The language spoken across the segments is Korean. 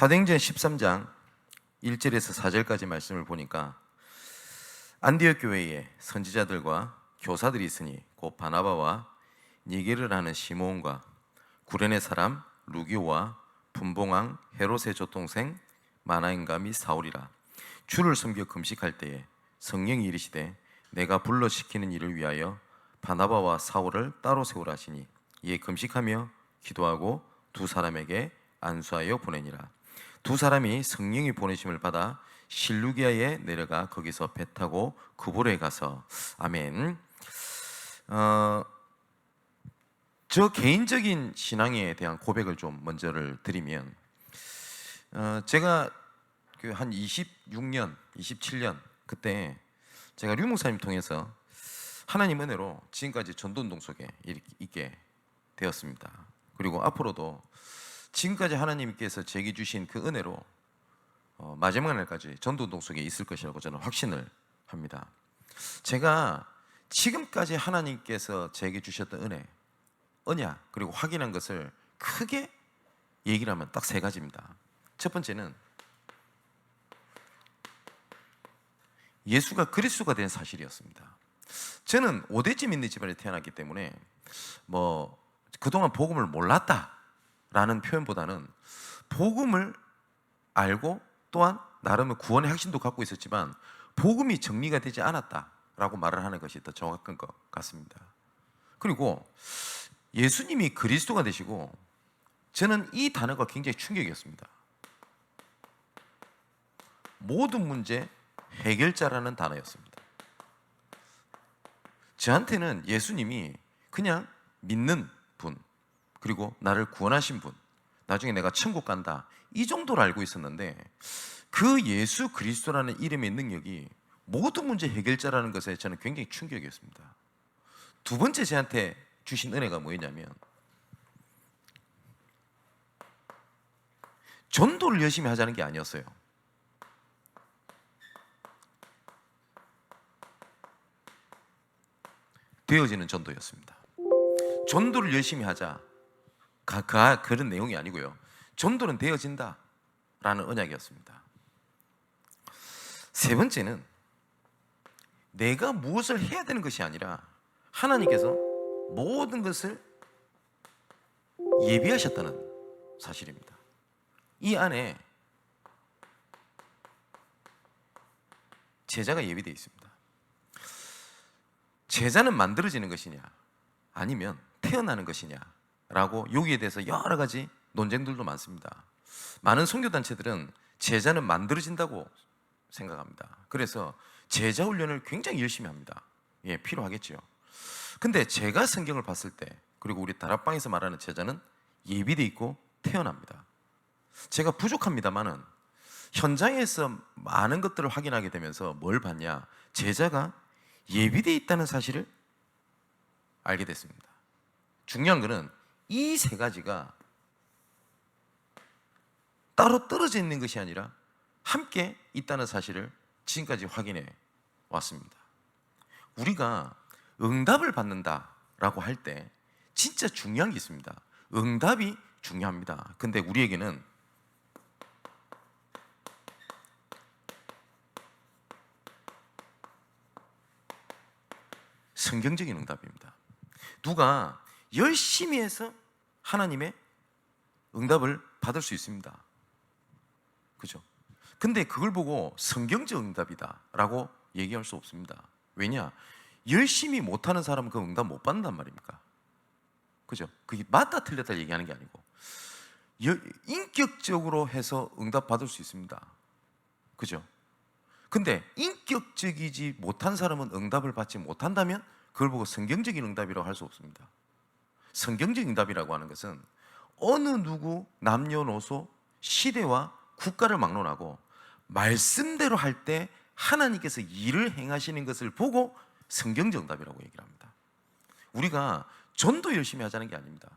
사도행전 13장 1절에서 4절까지 말씀을 보니까 안디옥 교회에 선지자들과 교사들이 있으니 곧 바나바와 니게를 하는 시므온과 구레네 사람 루기오와 분봉왕 헤롯의 맏동생 마나인가 및 사울이라. 주를 섬겨 금식할 때에 성령이 이르시되 내가 불러 시키는 일을 위하여 바나바와 사울을 따로 세우라 하시니 이에 금식하며 기도하고 두 사람에게 안수하여 보내니라. 두 사람이 성령이 보내심을 받아 실루기아에 내려가 거기서 배 타고 그보로에 가서 아멘. 저 개인적인 신앙에 대한 고백을 좀 먼저를 드리면, 제가 한 26년, 27년 그때 제가 류 목사님 통해서 하나님 은혜로 지금까지 전도운동 속에 있게 되었습니다. 그리고 앞으로도 지금까지 하나님께서 제게 주신 그 은혜로 마지막 날까지 전도운동 속에 있을 것이라고 저는 확신을 합니다. 제가 지금까지 하나님께서 제게 주셨던 은혜, 언약, 그리고 확인한 것을 크게 얘기를 하면 딱 세 가지입니다. 첫 번째는 예수가 그리스도가 된 사실이었습니다. 저는 5대째 믿는 집안에 태어났기 때문에 그동안 복음을 몰랐다라는 표현보다는 복음을 알고 또한 나름의 구원의 확신도 갖고 있었지만 복음이 정리가 되지 않았다라고 말을 하는 것이 더 정확한 것 같습니다. 그리고 예수님이 그리스도가 되시고, 저는 이 단어가 굉장히 충격이었습니다. 모든 문제 해결자라는 단어였습니다. 저한테는 예수님이 그냥 믿는 분, 그리고 나를 구원하신 분, 나중에 내가 천국 간다, 이 정도로 알고 있었는데 그 예수 그리스도라는 이름의 능력이 모든 문제 해결자라는 것에 저는 굉장히 충격이었습니다. 두 번째 저한테 주신 은혜가 뭐였냐면, 전도를 열심히 하자는 게 아니었어요. 되어지는 전도였습니다. 전도를 열심히 하자, 그런 내용이 아니고요. 전도는 되어진다라는 언약이었습니다. 세 번째는 내가 무엇을 해야 되는 것이 아니라 하나님께서 모든 것을 예비하셨다는 사실입니다. 이 안에 제자가 예비되어 있습니다. 제자는 만들어지는 것이냐 아니면 태어나는 것이냐 라고 여기에 대해서 여러 가지 논쟁들도 많습니다. 많은 선교단체들은 제자는 만들어진다고 생각합니다. 그래서 제자 훈련을 굉장히 열심히 합니다. 필요하겠죠. 근데 제가 성경을 봤을 때, 그리고 우리 다락방에서 말하는 제자는 예비되어 있고 태어납니다. 제가 부족합니다만은 현장에서 많은 것들을 확인하게 되면서 뭘 봤냐, 제자가 예비되어 있다는 사실을 알게 됐습니다. 중요한 것은 이 세 가지가 따로 떨어져 있는 것이 아니라 함께 있다는 사실을 지금까지 확인해 왔습니다. 우리가 응답을 받는다라고 할 때 진짜 중요한 게 있습니다. 응답이 중요합니다. 근데 우리에게는 성경적인 응답입니다. 누가 열심히 해서 하나님의 응답을 받을 수 있습니다. 그죠? 근데 그걸 보고 성경적 응답이다 라고 얘기할 수 없습니다. 왜냐? 열심히 못하는 사람은 그 응답 못 받는단 말입니까? 그죠? 그게 맞다 틀렸다 얘기하는 게 아니고 인격적으로 해서 응답 받을 수 있습니다. 그죠? 근데 인격적이지 못한 사람은 응답을 받지 못한다면 그걸 보고 성경적인 응답이라고 할 수 없습니다. 성경적인 응답이라고 하는 것은 어느 누구 남녀노소 시대와 국가를 막론하고 말씀대로 할 때 하나님께서 일을 행하시는 것을 보고 성경적 응답이라고 얘기를 합니다. 우리가 전도 열심히 하자는 게 아닙니다.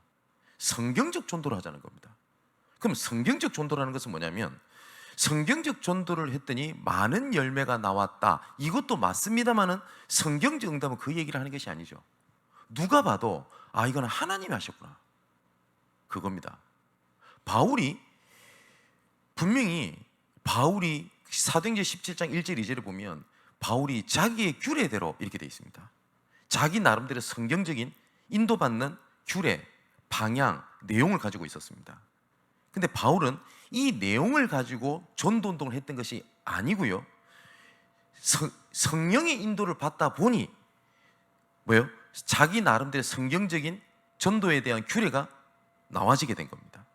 성경적 전도를 하자는 겁니다. 그럼 성경적 전도라는 것은 뭐냐면, 성경적 전도를 했더니 많은 열매가 나왔다, 이것도 맞습니다만은 성경적 응답은 그 얘기를 하는 것이 아니죠. 누가 봐도 이거는 하나님이 하셨구나, 그겁니다. 바울이 분명히 바울이 사도행전 17장 1절 2절에 보면 바울이 자기의 규례대로 이렇게 되어 있습니다. 자기 나름대로 성경적인 인도받는 규례, 방향, 내용을 가지고 있었습니다. 근데 바울은 이 내용을 가지고 전도운동을 했던 것이 아니고요, 성령의 인도를 받다 보니 뭐예요? 자기 나름대로 성경적인 전도에 대한 규례가 나와지게 된 겁니다.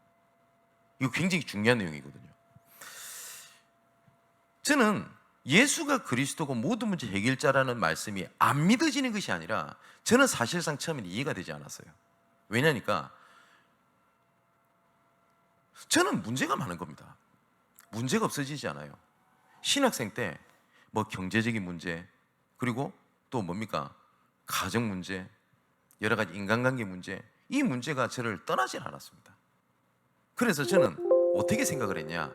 이거 굉장히 중요한 내용이거든요. 저는 예수가 그리스도고 모든 문제 해결자라는 말씀이 안 믿어지는 것이 아니라 저는 사실상 처음에는 이해가 되지 않았어요. 왜냐니까 저는 문제가 많은 겁니다. 문제가 없어지지 않아요. 신학생 때 뭐 경제적인 문제, 그리고 또 뭡니까? 가정 문제, 여러 가지 인간관계 문제, 이 문제가 저를 떠나질 않았습니다. 그래서 저는 어떻게 생각을 했냐?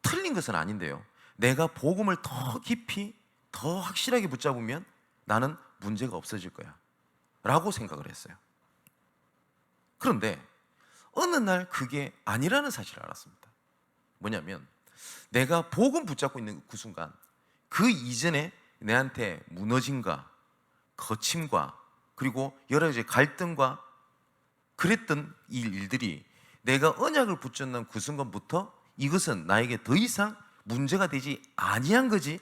틀린 것은 아닌데요, 내가 복음을 더 깊이 더 확실하게 붙잡으면 나는 문제가 없어질 거야 라고 생각을 했어요. 그런데 어느 날 그게 아니라는 사실을 알았습니다. 뭐냐면 내가 복음 붙잡고 있는 그 순간, 그 이전에 내한테 무너짐과 거침과 그리고 여러 가지 갈등과 그랬던 이 일들이 내가 언약을 붙잡는 그 순간부터 이것은 나에게 더 이상 문제가 되지 아니한 거지,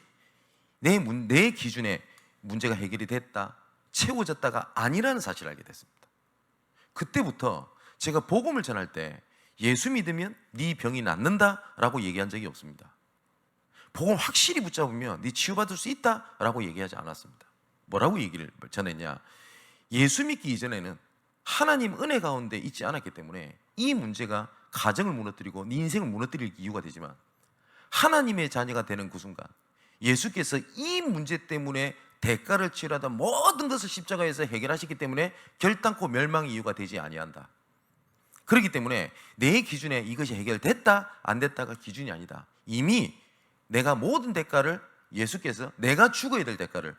내 기준에 문제가 해결이 됐다, 채워졌다가 아니라는 사실을 알게 됐습니다. 그때부터 제가 복음을 전할 때 예수 믿으면 네 병이 낫는다 라고 얘기한 적이 없습니다. 복음 확실히 붙잡으면 네 치유받을 수 있다 라고 얘기하지 않았습니다. 뭐라고 얘기를 전했냐? 예수 믿기 이전에는 하나님 은혜 가운데 있지 않았기 때문에 이 문제가 가정을 무너뜨리고 네 인생을 무너뜨릴 이유가 되지만, 하나님의 자녀가 되는 그 순간 예수께서 이 문제 때문에 대가를 치르다 모든 것을 십자가에서 해결하셨기 때문에 결단코 멸망의 이유가 되지 아니한다. 그렇기 때문에 내 기준에 이것이 해결됐다 안 됐다가 기준이 아니다. 이미 내가 모든 대가를, 예수께서 내가 죽어야 될 대가를,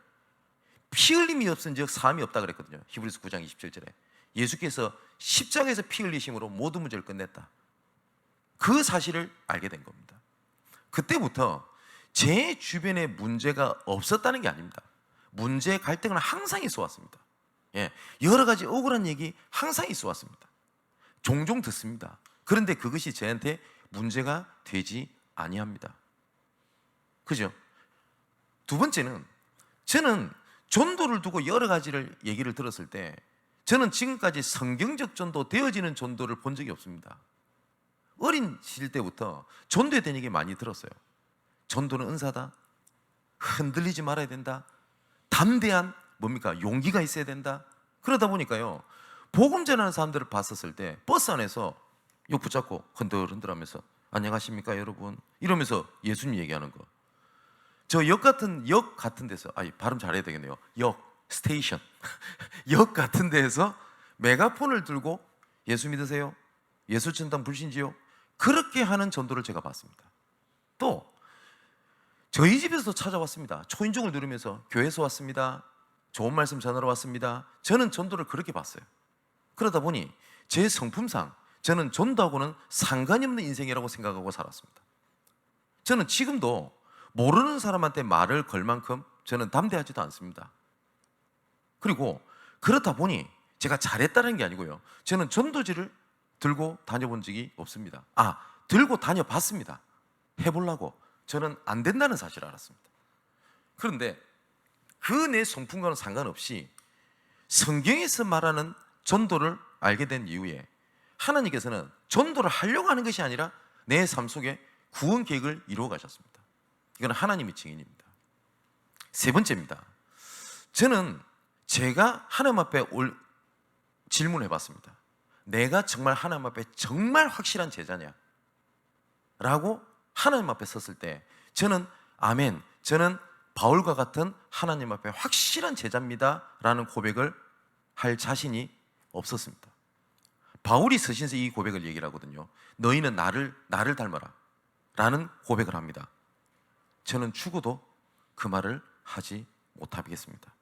피 흘림이 없은 즉 사함이 없다 그랬거든요. 히브리서 9장 27절에 예수께서 십자가에서 피 흘리심으로 모든 문제를 끝냈다. 그 사실을 알게 된 겁니다. 그때부터 제 주변에 문제가 없었다는 게 아닙니다. 문제, 갈등은 항상 있어 왔습니다. 여러 가지 억울한 얘기 항상 있어 왔습니다. 종종 듣습니다. 그런데 그것이 저한테 문제가 되지 아니합니다. 그죠? 두 번째는, 저는 전도를 두고 여러 가지를 얘기를 들었을 때 저는 지금까지 성경적 전도, 되어지는 전도를 본 적이 없습니다. 어린 시절 때부터 전도에 대한 얘기 많이 들었어요. 전도는 은사다, 흔들리지 말아야 된다, 담대한 뭡니까? 용기가 있어야 된다. 그러다 보니까요, 복음 전하는 사람들을 봤었을 때 버스 안에서 요 붙잡고 흔들흔들하면서 안녕하십니까 여러분 이러면서 예수님 얘기하는 거, 저 역 같은 데서, 발음 잘해야 되겠네요. 스테이션 역 같은 데에서 메가폰을 들고 예수 믿으세요? 예수 전담 불신지요? 그렇게 하는 전도를 제가 봤습니다. 또 저희 집에서도 찾아왔습니다. 초인종을 누르면서 교회에서 왔습니다, 좋은 말씀 전하러 왔습니다. 저는 전도를 그렇게 봤어요. 그러다 보니 제 성품상 저는 전도하고는 상관이 없는 인생이라고 생각하고 살았습니다. 저는 지금도 모르는 사람한테 말을 걸 만큼 저는 담대하지도 않습니다. 그리고 그렇다 보니 제가 잘했다는 게 아니고요, 저는 전도지를 들고 다녀본 적이 없습니다. 들고 다녀봤습니다. 해보려고. 저는 안 된다는 사실을 알았습니다. 그런데 그 내 성품과는 상관없이 성경에서 말하는 전도를 알게 된 이후에 하나님께서는 전도를 하려고 하는 것이 아니라 내 삶 속에 구원 계획을 이루어 가셨습니다. 이건 하나님의 증인입니다. 세 번째입니다. 저는 제가 하나님 앞에 질문해 봤습니다. 내가 정말 하나님 앞에 정말 확실한 제자냐? 라고 하나님 앞에 섰을 때 저는 아멘, 저는 바울과 같은 하나님 앞에 확실한 제자입니다 라는 고백을 할 자신이 없었습니다. 바울이 서신서 이 고백을 얘기를 하거든요. 너희는 나를 닮아라 라는 고백을 합니다. 저는 죽어도 그 말을 하지 못하겠습니다.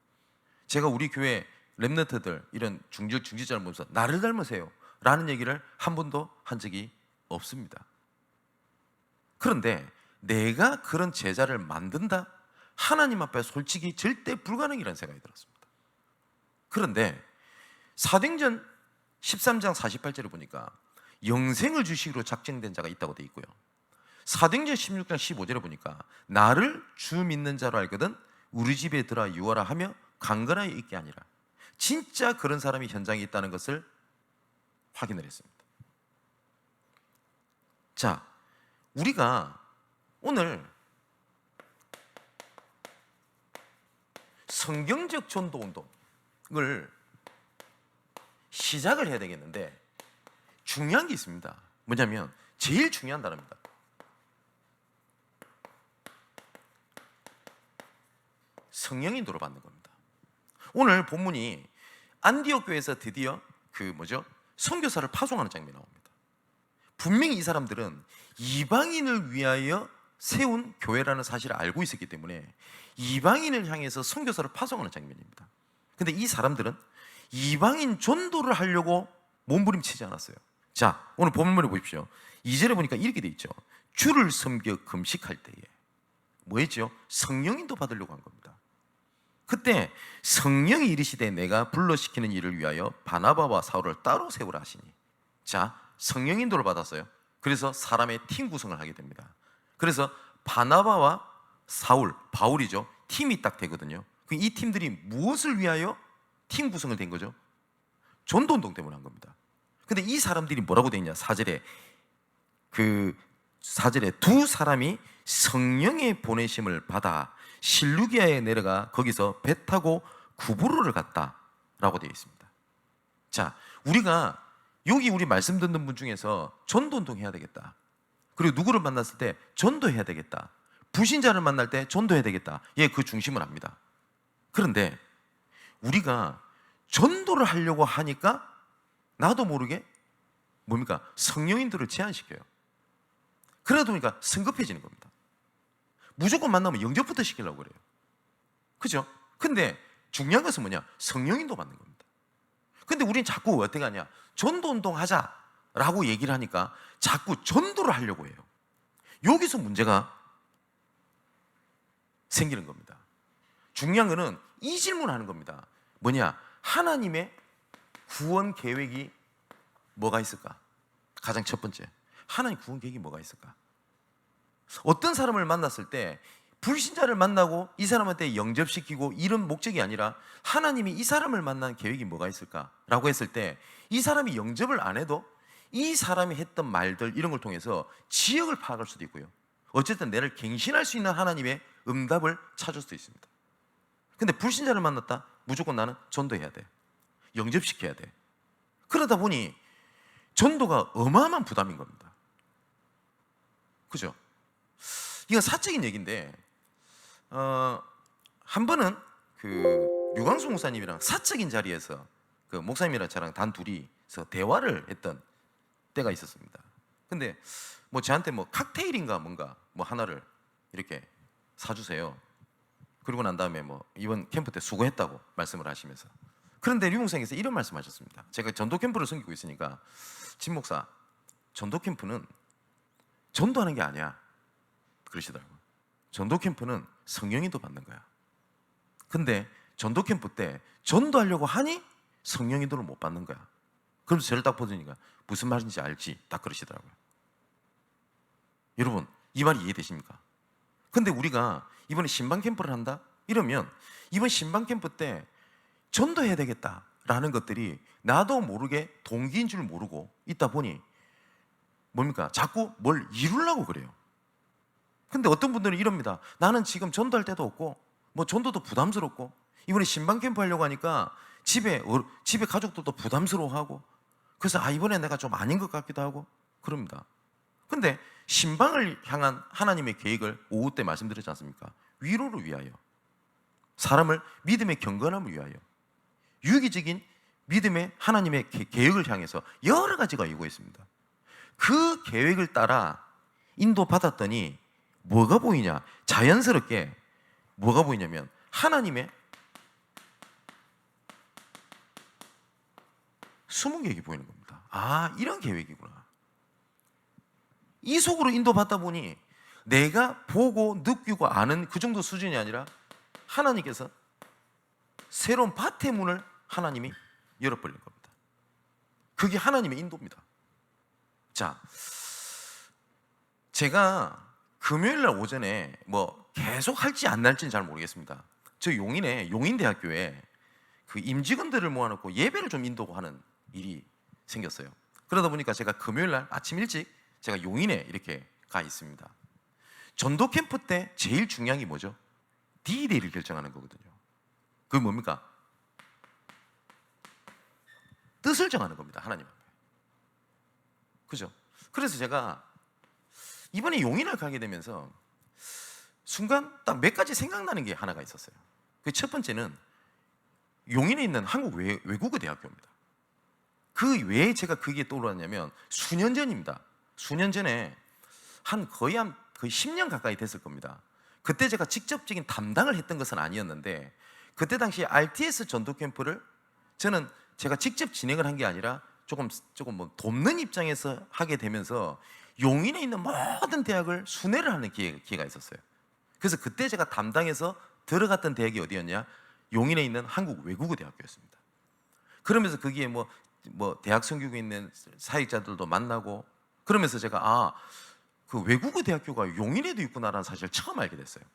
제가 우리 교회 렘넌트들 이런 중직자를 보면서 나를 닮으세요 라는 얘기를 한 번도 한 적이 없습니다. 그런데 내가 그런 제자를 만든다? 하나님 앞에 솔직히 절대 불가능이라는 생각이 들었습니다. 그런데 사도행전 13장 48절을 보니까 영생을 주시기로 작정된 자가 있다고 되어 있고요. 사도행전 16장 15절에 보니까 나를 주 믿는 자로 알거든 우리 집에 들어와 유하라 하며 강건하여 있게 아니라, 진짜 그런 사람이 현장에 있다는 것을 확인을 했습니다. 자, 우리가 오늘 성경적 전도 운동을 시작을 해야 되겠는데 중요한 게 있습니다. 뭐냐면 제일 중요한 단어입니다. 성령 인도를 받는 겁니다. 오늘 본문이 안디옥 교회에서 드디어 선교사를 파송하는 장면이 나옵니다. 분명히 이 사람들은 이방인을 위하여 세운 교회라는 사실을 알고 있었기 때문에 이방인을 향해서 선교사를 파송하는 장면입니다. 근데 이 사람들은 이방인 전도를 하려고 몸부림치지 않았어요. 자, 오늘 본문을 보십시오. 2절에 보니까 이렇게 돼 있죠. 주를 섬겨 금식할 때에 뭐 했죠? 성령인도 받으려고 한 겁니다. 그때 성령이 이르시되 내가 불러시키는 일을 위하여 바나바와 사울을 따로 세우라 하시니, 자, 성령인도를 받았어요. 그래서 사람의 팀 구성을 하게 됩니다. 그래서 바나바와 사울, 바울이죠, 팀이 딱 되거든요. 이 팀들이 무엇을 위하여 팀 구성을 된 거죠? 전도운동 때문에 한 겁니다. 근데 이 사람들이 뭐라고 되어 있냐? 4절에 두 사람이 성령의 보내심을 받아 실루기아에 내려가 거기서 배 타고 구브로를 갔다라고 되어 있습니다. 자, 우리가 여기 우리 말씀 듣는 분 중에서 전도운동 해야 되겠다, 그리고 누구를 만났을 때 전도해야 되겠다, 불신자를 만날 때 전도해야 되겠다, 그 중심을 압니다. 그런데 우리가 전도를 하려고 하니까 나도 모르게 성령인들을 제한시켜요. 그러다 보니까 성급해지는 겁니다. 무조건 만나면 영접부터 시키려고 그래요. 그죠? 근데 중요한 것은 뭐냐? 성령인도 받는 겁니다. 근데 우린 자꾸 어떻게 하냐? 전도운동 하자라고 얘기를 하니까 자꾸 전도를 하려고 해요. 여기서 문제가 생기는 겁니다. 중요한 거는 이 질문을 하는 겁니다. 뭐냐? 하나님의 구원 계획이 뭐가 있을까? 가장 첫 번째, 하나님 구원 계획이 뭐가 있을까? 어떤 사람을 만났을 때 불신자를 만나고 이 사람한테 영접시키고 이런 목적이 아니라 하나님이 이 사람을 만난 계획이 뭐가 있을까라고 했을 때 이 사람이 영접을 안 해도 이 사람이 했던 말들 이런 걸 통해서 지역을 파악할 수도 있고요. 어쨌든 나를 갱신할 수 있는 하나님의 응답을 찾을 수도 있습니다. 근데 불신자를 만났다? 무조건 나는 전도해야 돼. 영접시켜야 돼. 그러다 보니 전도가 어마어마한 부담인 겁니다. 그죠? 이건 사적인 얘기인데 한 번은 류광수 목사님이랑 사적인 자리에서 목사님이랑 저랑 단 둘이서 대화를 했던 때가 있었습니다. 근데 저한테 칵테일인가 뭔가 하나를 이렇게 사주세요. 그러고 난 다음에 이번 캠프 때 수고했다고 말씀을 하시면서, 그런데 류 목사님께서 이런 말씀하셨습니다. 제가 전도 캠프를 섬기고 있으니까, 진 목사, 전도 캠프는 전도하는 게 아니야 그러시더라고요. 전도 캠프는 성령인도 받는 거야. 근데 전도 캠프 때 전도하려고 하니 성령인도를 못 받는 거야. 그러면서 저를 딱 보더니까 무슨 말인지 알지? 딱 그러시더라고요. 여러분, 이 말이 이해되십니까? 근데 우리가 이번에 신방 캠프를 한다? 이러면 이번 신방 캠프 때 전도해야 되겠다라는 것들이 나도 모르게 동기인 줄 모르고 있다 보니 자꾸 뭘 이루려고 그래요. 근데 어떤 분들은 이럽니다. 나는 지금 전도할 때도 없고 전도도 부담스럽고 이번에 신방 캠프 하려고 하니까 집에 가족들도 부담스러워하고, 그래서 이번에 내가 좀 아닌 것 같기도 하고 그럽니다. 근데 신방을 향한 하나님의 계획을 오후 때 말씀드렸지 않습니까? 위로를 위하여, 사람을 믿음의 경건함을 위하여, 유기적인 믿음의 하나님의 계획을 향해서 여러 가지가 이루고 있습니다. 그 계획을 따라 인도받았더니 뭐가 보이냐? 자연스럽게 뭐가 보이냐면 하나님의 숨은 계획이 보이는 겁니다. 이런 계획이구나. 이 속으로 인도받다 보니 내가 보고 느끼고 아는 그 정도 수준이 아니라 하나님께서 새로운 밭의 문을 하나님이 열어버린 겁니다. 그게 하나님의 인도입니다. 자, 제가 금요일 날 오전에 뭐 계속 할지 안 할지는 잘 모르겠습니다. 저 용인에 용인대학교에 그 임직원들을 모아놓고 예배를 좀 인도하는 일이 생겼어요. 그러다 보니까 제가 금요일 날 아침 일찍 제가 용인에 이렇게 가 있습니다. 전도 캠프 때 제일 중요한 게 뭐죠? D-Day를 결정하는 거거든요. 그게 뭡니까? 뜻을 정하는 겁니다. 하나님 앞에. 그죠? 그래서 제가 이번에 용인을 가게 되면서 순간 딱 몇 가지 생각나는 게 하나가 있었어요. 그 첫 번째는 용인에 있는 한국 외국어 대학교입니다. 그 왜 제가 그게 떠올랐냐면 수년 전입니다. 수년 전에 거의 10년 가까이 됐을 겁니다. 그때 제가 직접적인 담당을 했던 것은 아니었는데 그때 당시 RTS 전도 캠프를 저는 제가 직접 진행을 한 게 아니라 조금 뭐 돕는 입장에서 하게 되면서 용인에 있는 모든 대학을 순회를 하는 기회가 있었어요. 그래서 그때 제가 담당해서 들어갔던 대학이 어디였냐? 용인에 있는 한국 외국어 대학교였습니다. 그러면서 거기에 뭐 대학 선교국에 있는 사역자들도 만나고 그러면서 제가 그 외국어 대학교가 용인에도 있구나라는 사실을 처음 알게 됐어요.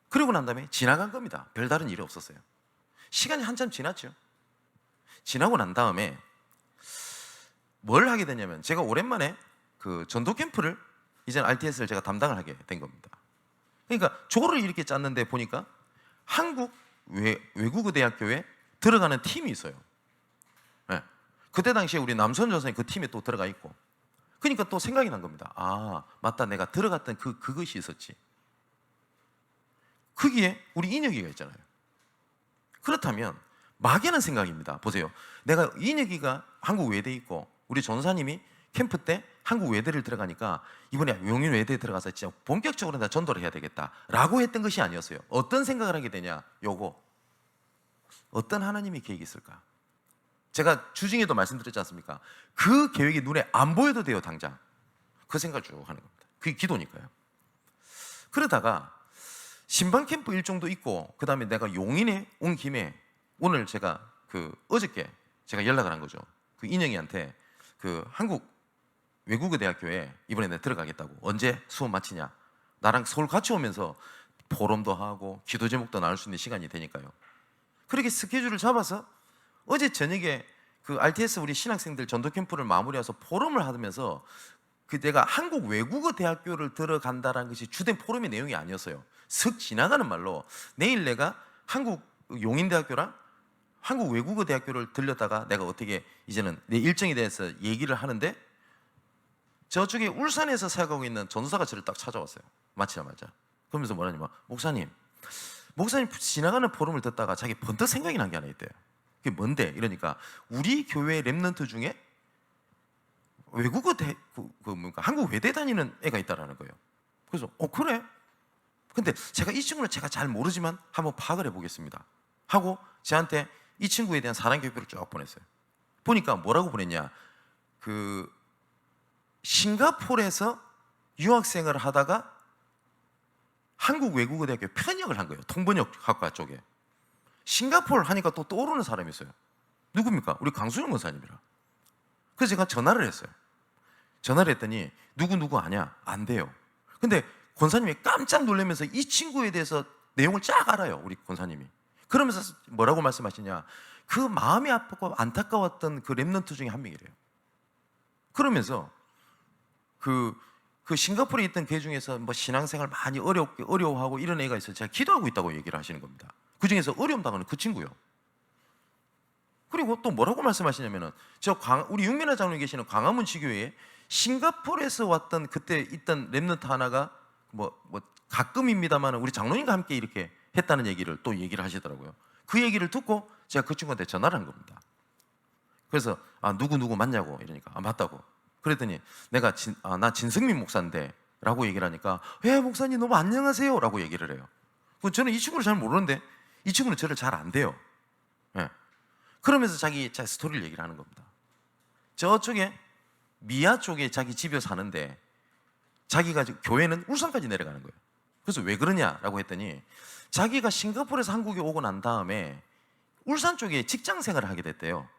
그리고 난 다음에 지나간 겁니다. 별다른 일이 없었어요. 시간이 한참 지났죠. 지나고 난 다음에 뭘 하게 되냐면 제가 오랜만에 그 전도 캠프를 이제는 RTS를 제가 담당을 하게 된 겁니다. 그러니까 조를 이렇게 짰는데 보니까 한국 외국어 대학교에 들어가는 팀이 있어요. 네. 그때 당시에 우리 남선 전사님 그 팀에 또 들어가 있고 그러니까 또 생각이 난 겁니다. 맞다, 내가 들어갔던 그것이 있었지. 거기에 우리 인혁이가 있잖아요. 그렇다면 막연한 생각입니다. 보세요. 내가 인혁이가 한국 외대에 있고 우리 전사님이 캠프 때 한국 외대를 들어가니까 이번에 용인 외대에 들어가서 진짜 본격적으로 나 전도를 해야 되겠다라고 했던 것이 아니었어요. 어떤 생각을 하게 되냐? 어떤 하나님의 계획이 있을까? 제가 주중에도 말씀드렸지 않습니까? 그 계획이 눈에 안 보여도 돼요, 당장. 그 생각을 쭉 하는 겁니다. 그게 기도니까요. 그러다가 신방 캠프 일정도 있고 그 다음에 내가 용인에 온 김에 오늘 제가 어저께 제가 연락을 한 거죠. 그 인영이한테 그 한국 외국어 대학교에 이번에 내가 들어가겠다고. 언제 수업 마치냐? 나랑 서울 같이 오면서 포럼도 하고 기도 제목도 나눌 수 있는 시간이 되니까요. 그렇게 스케줄을 잡아서 어제 저녁에 그 RTS 우리 신학생들 전도 캠프를 마무리해서 포럼을 하면서 내가 한국 외국어 대학교를 들어간다라는 것이 주된 포럼의 내용이 아니었어요. 슥 지나가는 말로 내일 내가 한국 용인대학교랑 한국 외국어 대학교를 들렸다가 내가 어떻게 이제는 내 일정에 대해서 얘기를 하는데 저쪽에 울산에서 사역하고 있는 전도사가 저를 딱 찾아왔어요. 마치자마자. 그러면서 뭐라냐면 목사님 지나가는 포럼을 듣다가 자기 번뜩 생각이 난 게 하나 있대요. 그게 뭔데? 이러니까 우리 교회 랩런트 중에 외국어 한국 외대 다니는 애가 있다라는 거예요. 그래서 그래? 근데 제가 이 친구는 제가 잘 모르지만 한번 파악을 해보겠습니다 하고 저한테 이 친구에 대한 사랑 교육을 쭉 보냈어요. 보니까 뭐라고 보냈냐? 싱가포르에서 유학생을 하다가 한국 외국어 대학교 편입을 한 거예요. 통번역학과 쪽에. 싱가포르 하니까 또 떠오르는 사람이 있어요. 누굽니까? 우리 강수영 권사님이라. 그래서 제가 전화를 했어요. 전화를 했더니 누구 아냐? 안 돼요. 근데 권사님이 깜짝 놀라면서 이 친구에 대해서 내용을 쫙 알아요. 우리 권사님이. 그러면서 뭐라고 말씀하시냐? 그 마음이 아프고 안타까웠던 그 랩런트 중에 한 명이래요. 그러면서 그 싱가포르에 있던 개 중에서 뭐 신앙생활 많이 어려워하고 이런 애가 있어요. 제가 기도하고 있다고 얘기를 하시는 겁니다. 그 중에서 어려움 당하는 그 친구요. 그리고 또 뭐라고 말씀하시냐면은 우리 육면화 장로에 계시는 광화문 지교회에 싱가포르에서 왔던 그때 있던 랩런트 하나가 뭐 가끔입니다만 우리 장로님과 함께 이렇게 했다는 얘기를 또 얘기를 하시더라고요. 그 얘기를 듣고 제가 그 친구한테 전화를 한 겁니다. 그래서 누구 맞냐고 이러니까 맞다고. 그랬더니 내가 나 진승민 목사인데 라고 얘기를 하니까 목사님 너무 안녕하세요 라고 얘기를 해요. 저는 이 친구를 잘 모르는데 이 친구는 저를 잘 안 돼요. 네. 그러면서 자기 스토리를 얘기를 하는 겁니다. 저쪽에 미아 쪽에 자기 집에 사는데 자기가 교회는 울산까지 내려가는 거예요. 그래서 왜 그러냐라고 했더니 자기가 싱가포르에서 한국에 오고 난 다음에 울산 쪽에 직장 생활을 하게 됐대요.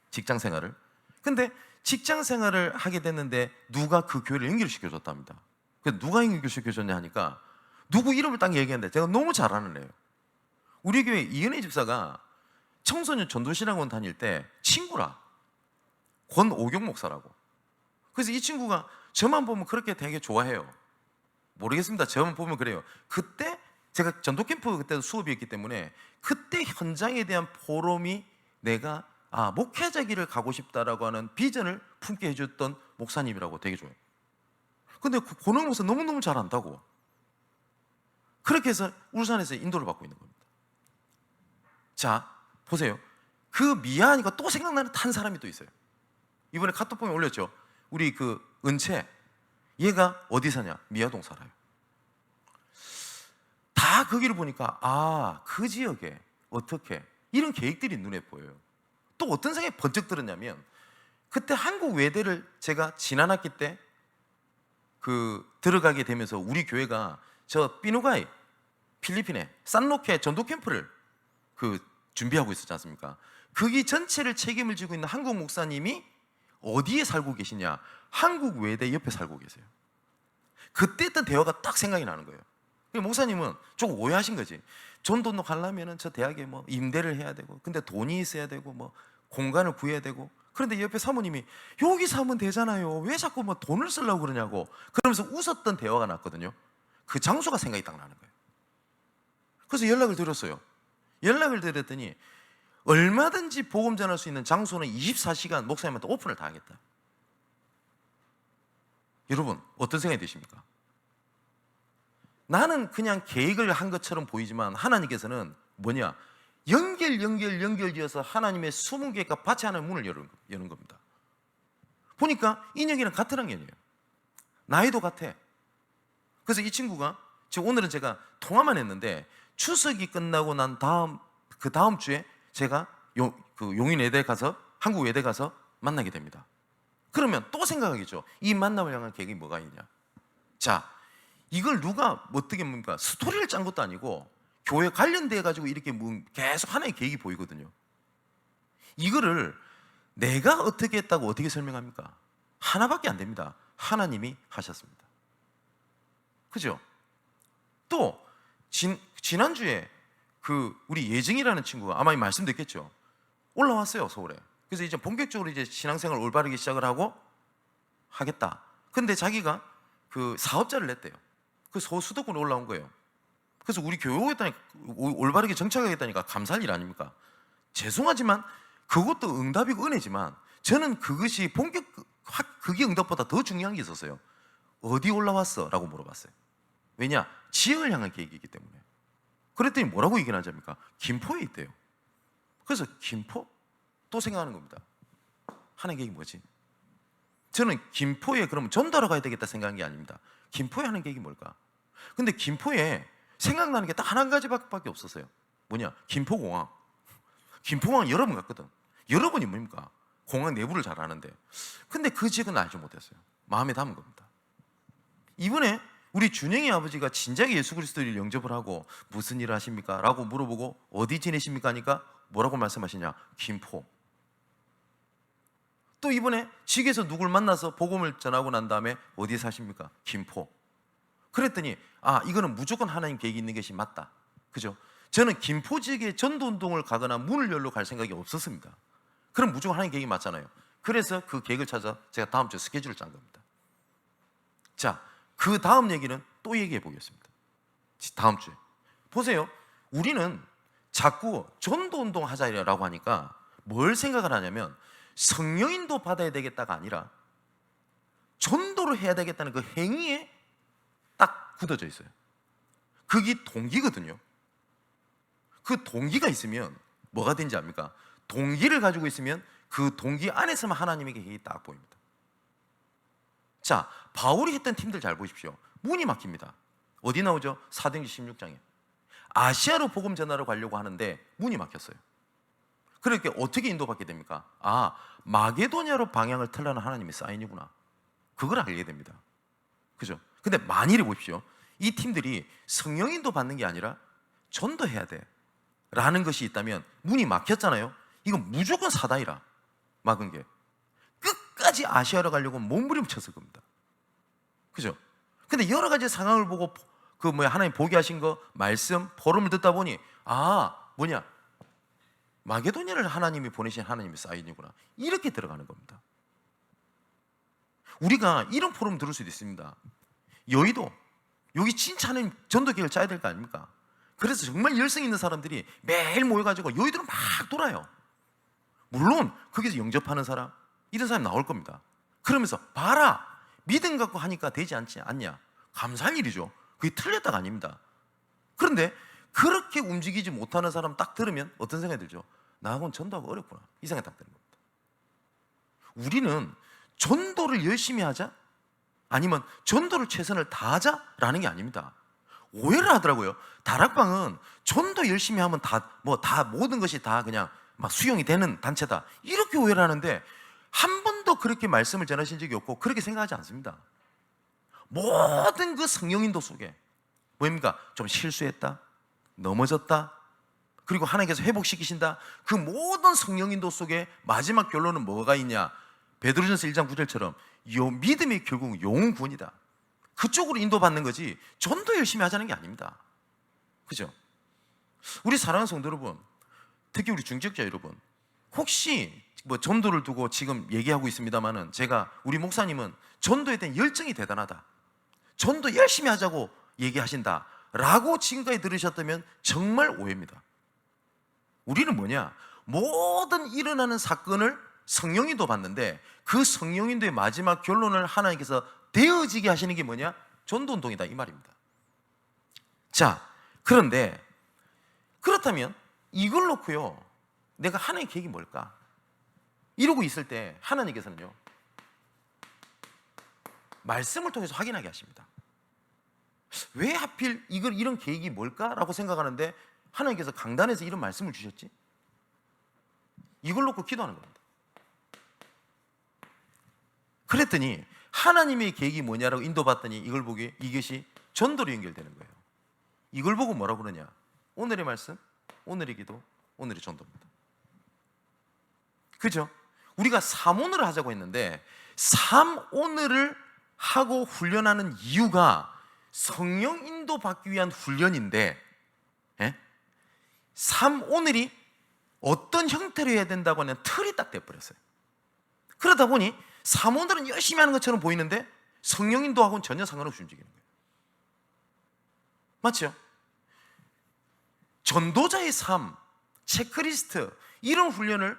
직장 생활을. 근데 직장 생활을 하게 됐는데 누가 그 교회를 연결시켜줬답니다. 그래서 누가 연결시켜줬냐 하니까 누구 이름을 딱 얘기했는데 제가 너무 잘 아는 애예요. 우리 교회 이은혜 집사가 청소년 전도신학원 다닐 때 친구라. 권오경 목사라고. 그래서 이 친구가 저만 보면 그렇게 되게 좋아해요. 모르겠습니다. 저만 보면 그래요. 그때 제가 전도캠프 그때도 수업이었기 때문에 그때 현장에 대한 포럼이 내가 목회자 길을 가고 싶다라고 하는 비전을 품게 해줬던 목사님이라고 되게 좋아요. 근데 권오경 목사 너무너무 잘 안다고. 그렇게 해서 울산에서 인도를 받고 있는 겁니다. 자, 보세요. 그 미아하니까 또 생각나는 한 사람이 또 있어요. 이번에 카톡방에 올렸죠. 우리 그 은채, 얘가 어디 사냐? 미아동 살아요. 다 거기를 보니까 그 지역에 어떻게 이런 계획들이 눈에 보여요. 또 어떤 생각이 번쩍 들었냐면 그때 한국 외대를 제가 지난 학기 때 들어가게 되면서 우리 교회가 저 피누가이 필리핀에 산로케 전도 캠프를 준비하고 있었지 않습니까? 거기 전체를 책임을 지고 있는 한국 목사님이 어디에 살고 계시냐? 한국 외대 옆에 살고 계세요. 그때 했던 대화가 딱 생각이 나는 거예요. 목사님은 조금 오해하신 거지. 전도로 가려면 저 대학에 뭐 임대를 해야 되고, 근데 돈이 있어야 되고, 뭐 공간을 구해야 되고. 그런데 옆에 사모님이 여기 사면 되잖아요. 왜 자꾸 뭐 돈을 쓰려고 그러냐고. 그러면서 웃었던 대화가 났거든요. 그 장소가 생각이 딱 나는 거예요. 그래서 연락을 드렸어요. 연락을 드렸더니 얼마든지 복음 전할 수 있는 장소는 24시간 목사님한테 오픈을 다 하겠다. 여러분 어떤 생각이 드십니까? 나는 그냥 계획을 한 것처럼 보이지만 하나님께서는 뭐냐? 연결지어서 하나님의 20개가 밭이 하나의 문을 여는 겁니다. 보니까 인혁이랑 같은 학년이에요. 나이도 같아. 그래서 이 친구가 지금 오늘은 제가 통화만 했는데 추석이 끝나고 난 그 다음 주에 제가 용인 외대 가서 한국 외대 가서 만나게 됩니다. 그러면 또 생각하겠죠. 이 만남을 향한 계획이 뭐가 있냐? 자, 이걸 누가 어떻게 뭡니까? 스토리를 짠 것도 아니고 교회 관련돼 가지고 이렇게 계속 하나의 계획이 보이거든요. 이거를 내가 어떻게 했다고 어떻게 설명합니까? 하나밖에 안 됩니다. 하나님이 하셨습니다. 그죠? 또 지난주에 우리 예정이라는 친구가 아마 말씀드렸겠죠. 올라왔어요, 서울에. 그래서 이제 본격적으로 이제 신앙생활 올바르게 시작을 하고 하겠다. 근데 자기가 사업자를 냈대요. 수도권에 올라온 거예요. 그래서 우리 교회 오겠다니까, 올바르게 정착하겠다니까 감사할 일 아닙니까? 죄송하지만 그것도 응답이고 은혜지만 저는 그것이 그게 응답보다 더 중요한 게 있었어요. 어디 올라왔어? 라고 물어봤어요. 왜냐? 지역을 향한 계획이기 때문에. 그랬더니 뭐라고 얘기를 하자니까 김포에 있대요. 그래서 김포? 또 생각하는 겁니다. 하는 계획이 뭐지? 저는 김포에 그러면 전도하러 가야 되겠다 생각한 게 아닙니다. 김포에 하는 계획이 뭘까? 근데 김포에 생각나는 게 딱 한 가지밖에 없었어요. 뭐냐? 김포공항. 김포공항 여러 번 갔거든. 여러 번이 뭡니까? 공항 내부를 잘 아는데. 근데 그 지역은 알지 못했어요. 마음에 담은 겁니다. 이번에 우리 준영이 아버지가 진작에 예수 그리스도를 영접을 하고 무슨 일을 하십니까? 라고 물어보고 어디 지내십니까? 하니까 뭐라고 말씀하시냐? 김포. 또 이번에 직에서 누굴 만나서 복음을 전하고 난 다음에 어디에 사십니까? 김포. 그랬더니 이거는 무조건 하나님 계획이 있는 것이 맞다. 그죠? 저는 김포 지역에 전도운동을 가거나 문을 열러 갈 생각이 없었습니다. 그럼 무조건 하나님 계획이 맞잖아요. 그래서 그 계획을 찾아 제가 다음 주 스케줄을 짠 겁니다. 자, 그 다음 얘기는 또 얘기해 보겠습니다. 다음 주에. 보세요. 우리는 자꾸 전도운동 하자라고 하니까 뭘 생각을 하냐면 성령인도 받아야 되겠다가 아니라 전도를 해야 되겠다는 그 행위에 딱 굳어져 있어요. 그게 동기거든요. 그 동기가 있으면 뭐가 된지 압니까? 동기를 가지고 있으면 그 동기 안에서만 하나님의 계획이 딱 보입니다. 자, 바울이 했던 팀들 잘 보십시오. 문이 막힙니다. 어디 나오죠? 사도행전 16장에 아시아로 복음 전하러 가려고 하는데 문이 막혔어요. 그렇게 어떻게 인도받게 됩니까? 마게도냐로 방향을 틀라는 하나님의 사인이구나. 그걸 알게 됩니다. 그죠? 근데 만일에 보십시오. 이 팀들이 성령인도 받는 게 아니라 전도해야 돼 라는 것이 있다면, 문이 막혔잖아요. 이건 무조건 사단이라 막은 게, 끝까지 아시아로 가려고 몸부림쳤을 겁니다. 그죠? 근데 여러 가지 상황을 보고 하나님 보게 하신 거 말씀 포럼을 듣다 보니 마게도냐를 하나님이 보내신 하나님의 사인이구나, 이렇게 들어가는 겁니다. 우리가 이런 포럼 들을 수도 있습니다. 여의도 여기 진짜 하나님 전도계획을 짜야 될 거 아닙니까? 그래서 정말 열성 있는 사람들이 매일 모여가지고 여의도를 막 돌아요. 물론 거기서 영접하는 사람, 이런 사람이 나올 겁니다. 그러면서 봐라, 믿음 갖고 하니까 되지 않냐, 감사할 일이죠. 그게 틀렸다가 아닙니다. 그런데 그렇게 움직이지 못하는 사람 딱 들으면 어떤 생각이 들죠? 나하고는 전도하기 어렵구나, 이 생각이 딱 드는 겁니다. 우리는 전도를 열심히 하자, 아니면 전도를 최선을 다하자라는 게 아닙니다. 오해를 하더라고요. 다락방은 전도 열심히 하면 모든 것이 다 그냥 막 수용이 되는 단체다, 이렇게 오해를 하는데, 한 번도 그렇게 말씀을 전하신 적이 없고 그렇게 생각하지 않습니다. 모든 그 성령인도 속에 뭐입니까? 좀 실수했다, 넘어졌다, 그리고 하나님께서 회복시키신다, 그 모든 성령인도 속에 마지막 결론은 뭐가 있냐? 베드로전서 1장 9절처럼 믿음이 결국은 영혼 구원이다. 그쪽으로 인도받는 거지 전도 열심히 하자는 게 아닙니다. 그죠? 우리 사랑하는 성도 여러분, 특히 우리 중직자 여러분, 혹시 전도를 두고 지금 얘기하고 있습니다만은, 우리 목사님은 전도에 대한 열정이 대단하다, 전도 열심히 하자고 얘기하신다 라고 지금까지 들으셨다면 정말 오해입니다. 우리는 모든 일어나는 사건을 성령인도 받는데, 그 성령인도의 마지막 결론을 하나님께서 되어지게 하시는 게 전도운동이다, 이 말입니다. 자, 그런데 그렇다면 이걸 놓고요, 내가 하나님의 계획이 뭘까? 이러고 있을 때 하나님께서는요, 말씀을 통해서 확인하게 하십니다. 왜 하필 이런 계획이 뭘까라고 생각하는데 하나님께서 강단에서 이런 말씀을 주셨지? 이걸 놓고 기도하는 겁니다. 그랬더니 하나님의 계획이 뭐냐라고 인도받더니 이걸 보기, 이것이 전도로 연결되는 거예요. 이걸 보고 뭐라고 그러냐? 오늘의 말씀, 오늘의 기도, 오늘의 전도입니다. 그죠? 우리가 3오늘을 하자고 했는데 3오늘을 하고 훈련하는 이유가 성령 인도 받기 위한 훈련인데, 3오늘이 어떤 형태로 해야 된다고 하는 틀이 딱 돼버렸어요. 그러다 보니 3오늘은 열심히 하는 것처럼 보이는데 성령 인도하고는 전혀 상관없이 움직이는 거예요. 맞죠? 전도자의 삶, 체크리스트, 이런 훈련을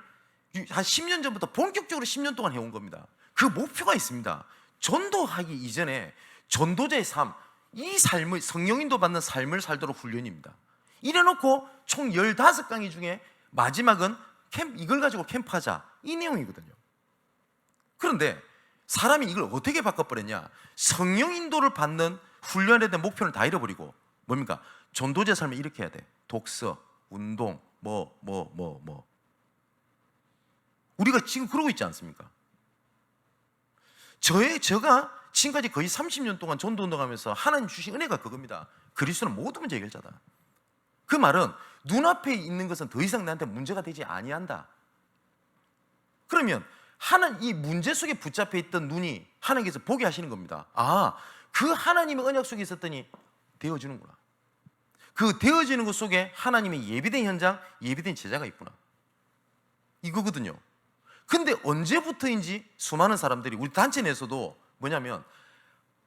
한 10년 전부터 본격적으로 10년 동안 해온 겁니다. 그 목표가 있습니다. 전도하기 이전에 전도자의 삶, 이 삶을, 성령인도 받는 삶을 살도록 훈련입니다. 이래놓고 총 15강의 중에 마지막은 이걸 가지고 캠프하자, 이 내용이거든요. 그런데 사람이 이걸 어떻게 바꿔버렸냐? 성령인도를 받는 훈련에 대한 목표는 다 잃어버리고 뭡니까? 전도자의 삶을 이렇게 해야 돼. 독서, 운동, 우리가 지금 그러고 있지 않습니까? 제가 지금까지 거의 30년 동안 전도운동하면서 하나님 주신 은혜가 그겁니다. 그리스도는 모든 문제 해결자다. 그 말은 눈앞에 있는 것은 더 이상 나한테 문제가 되지 아니한다. 그러면 이 문제 속에 붙잡혀 있던 눈이 하나님께서 보게 하시는 겁니다. 그 하나님의 언약 속에 있었더니 되어지는구나. 그 되어지는 것 속에 하나님의 예비된 현장, 예비된 제자가 있구나, 이거거든요. 근데 언제부터인지 수많은 사람들이 우리 단체 내에서도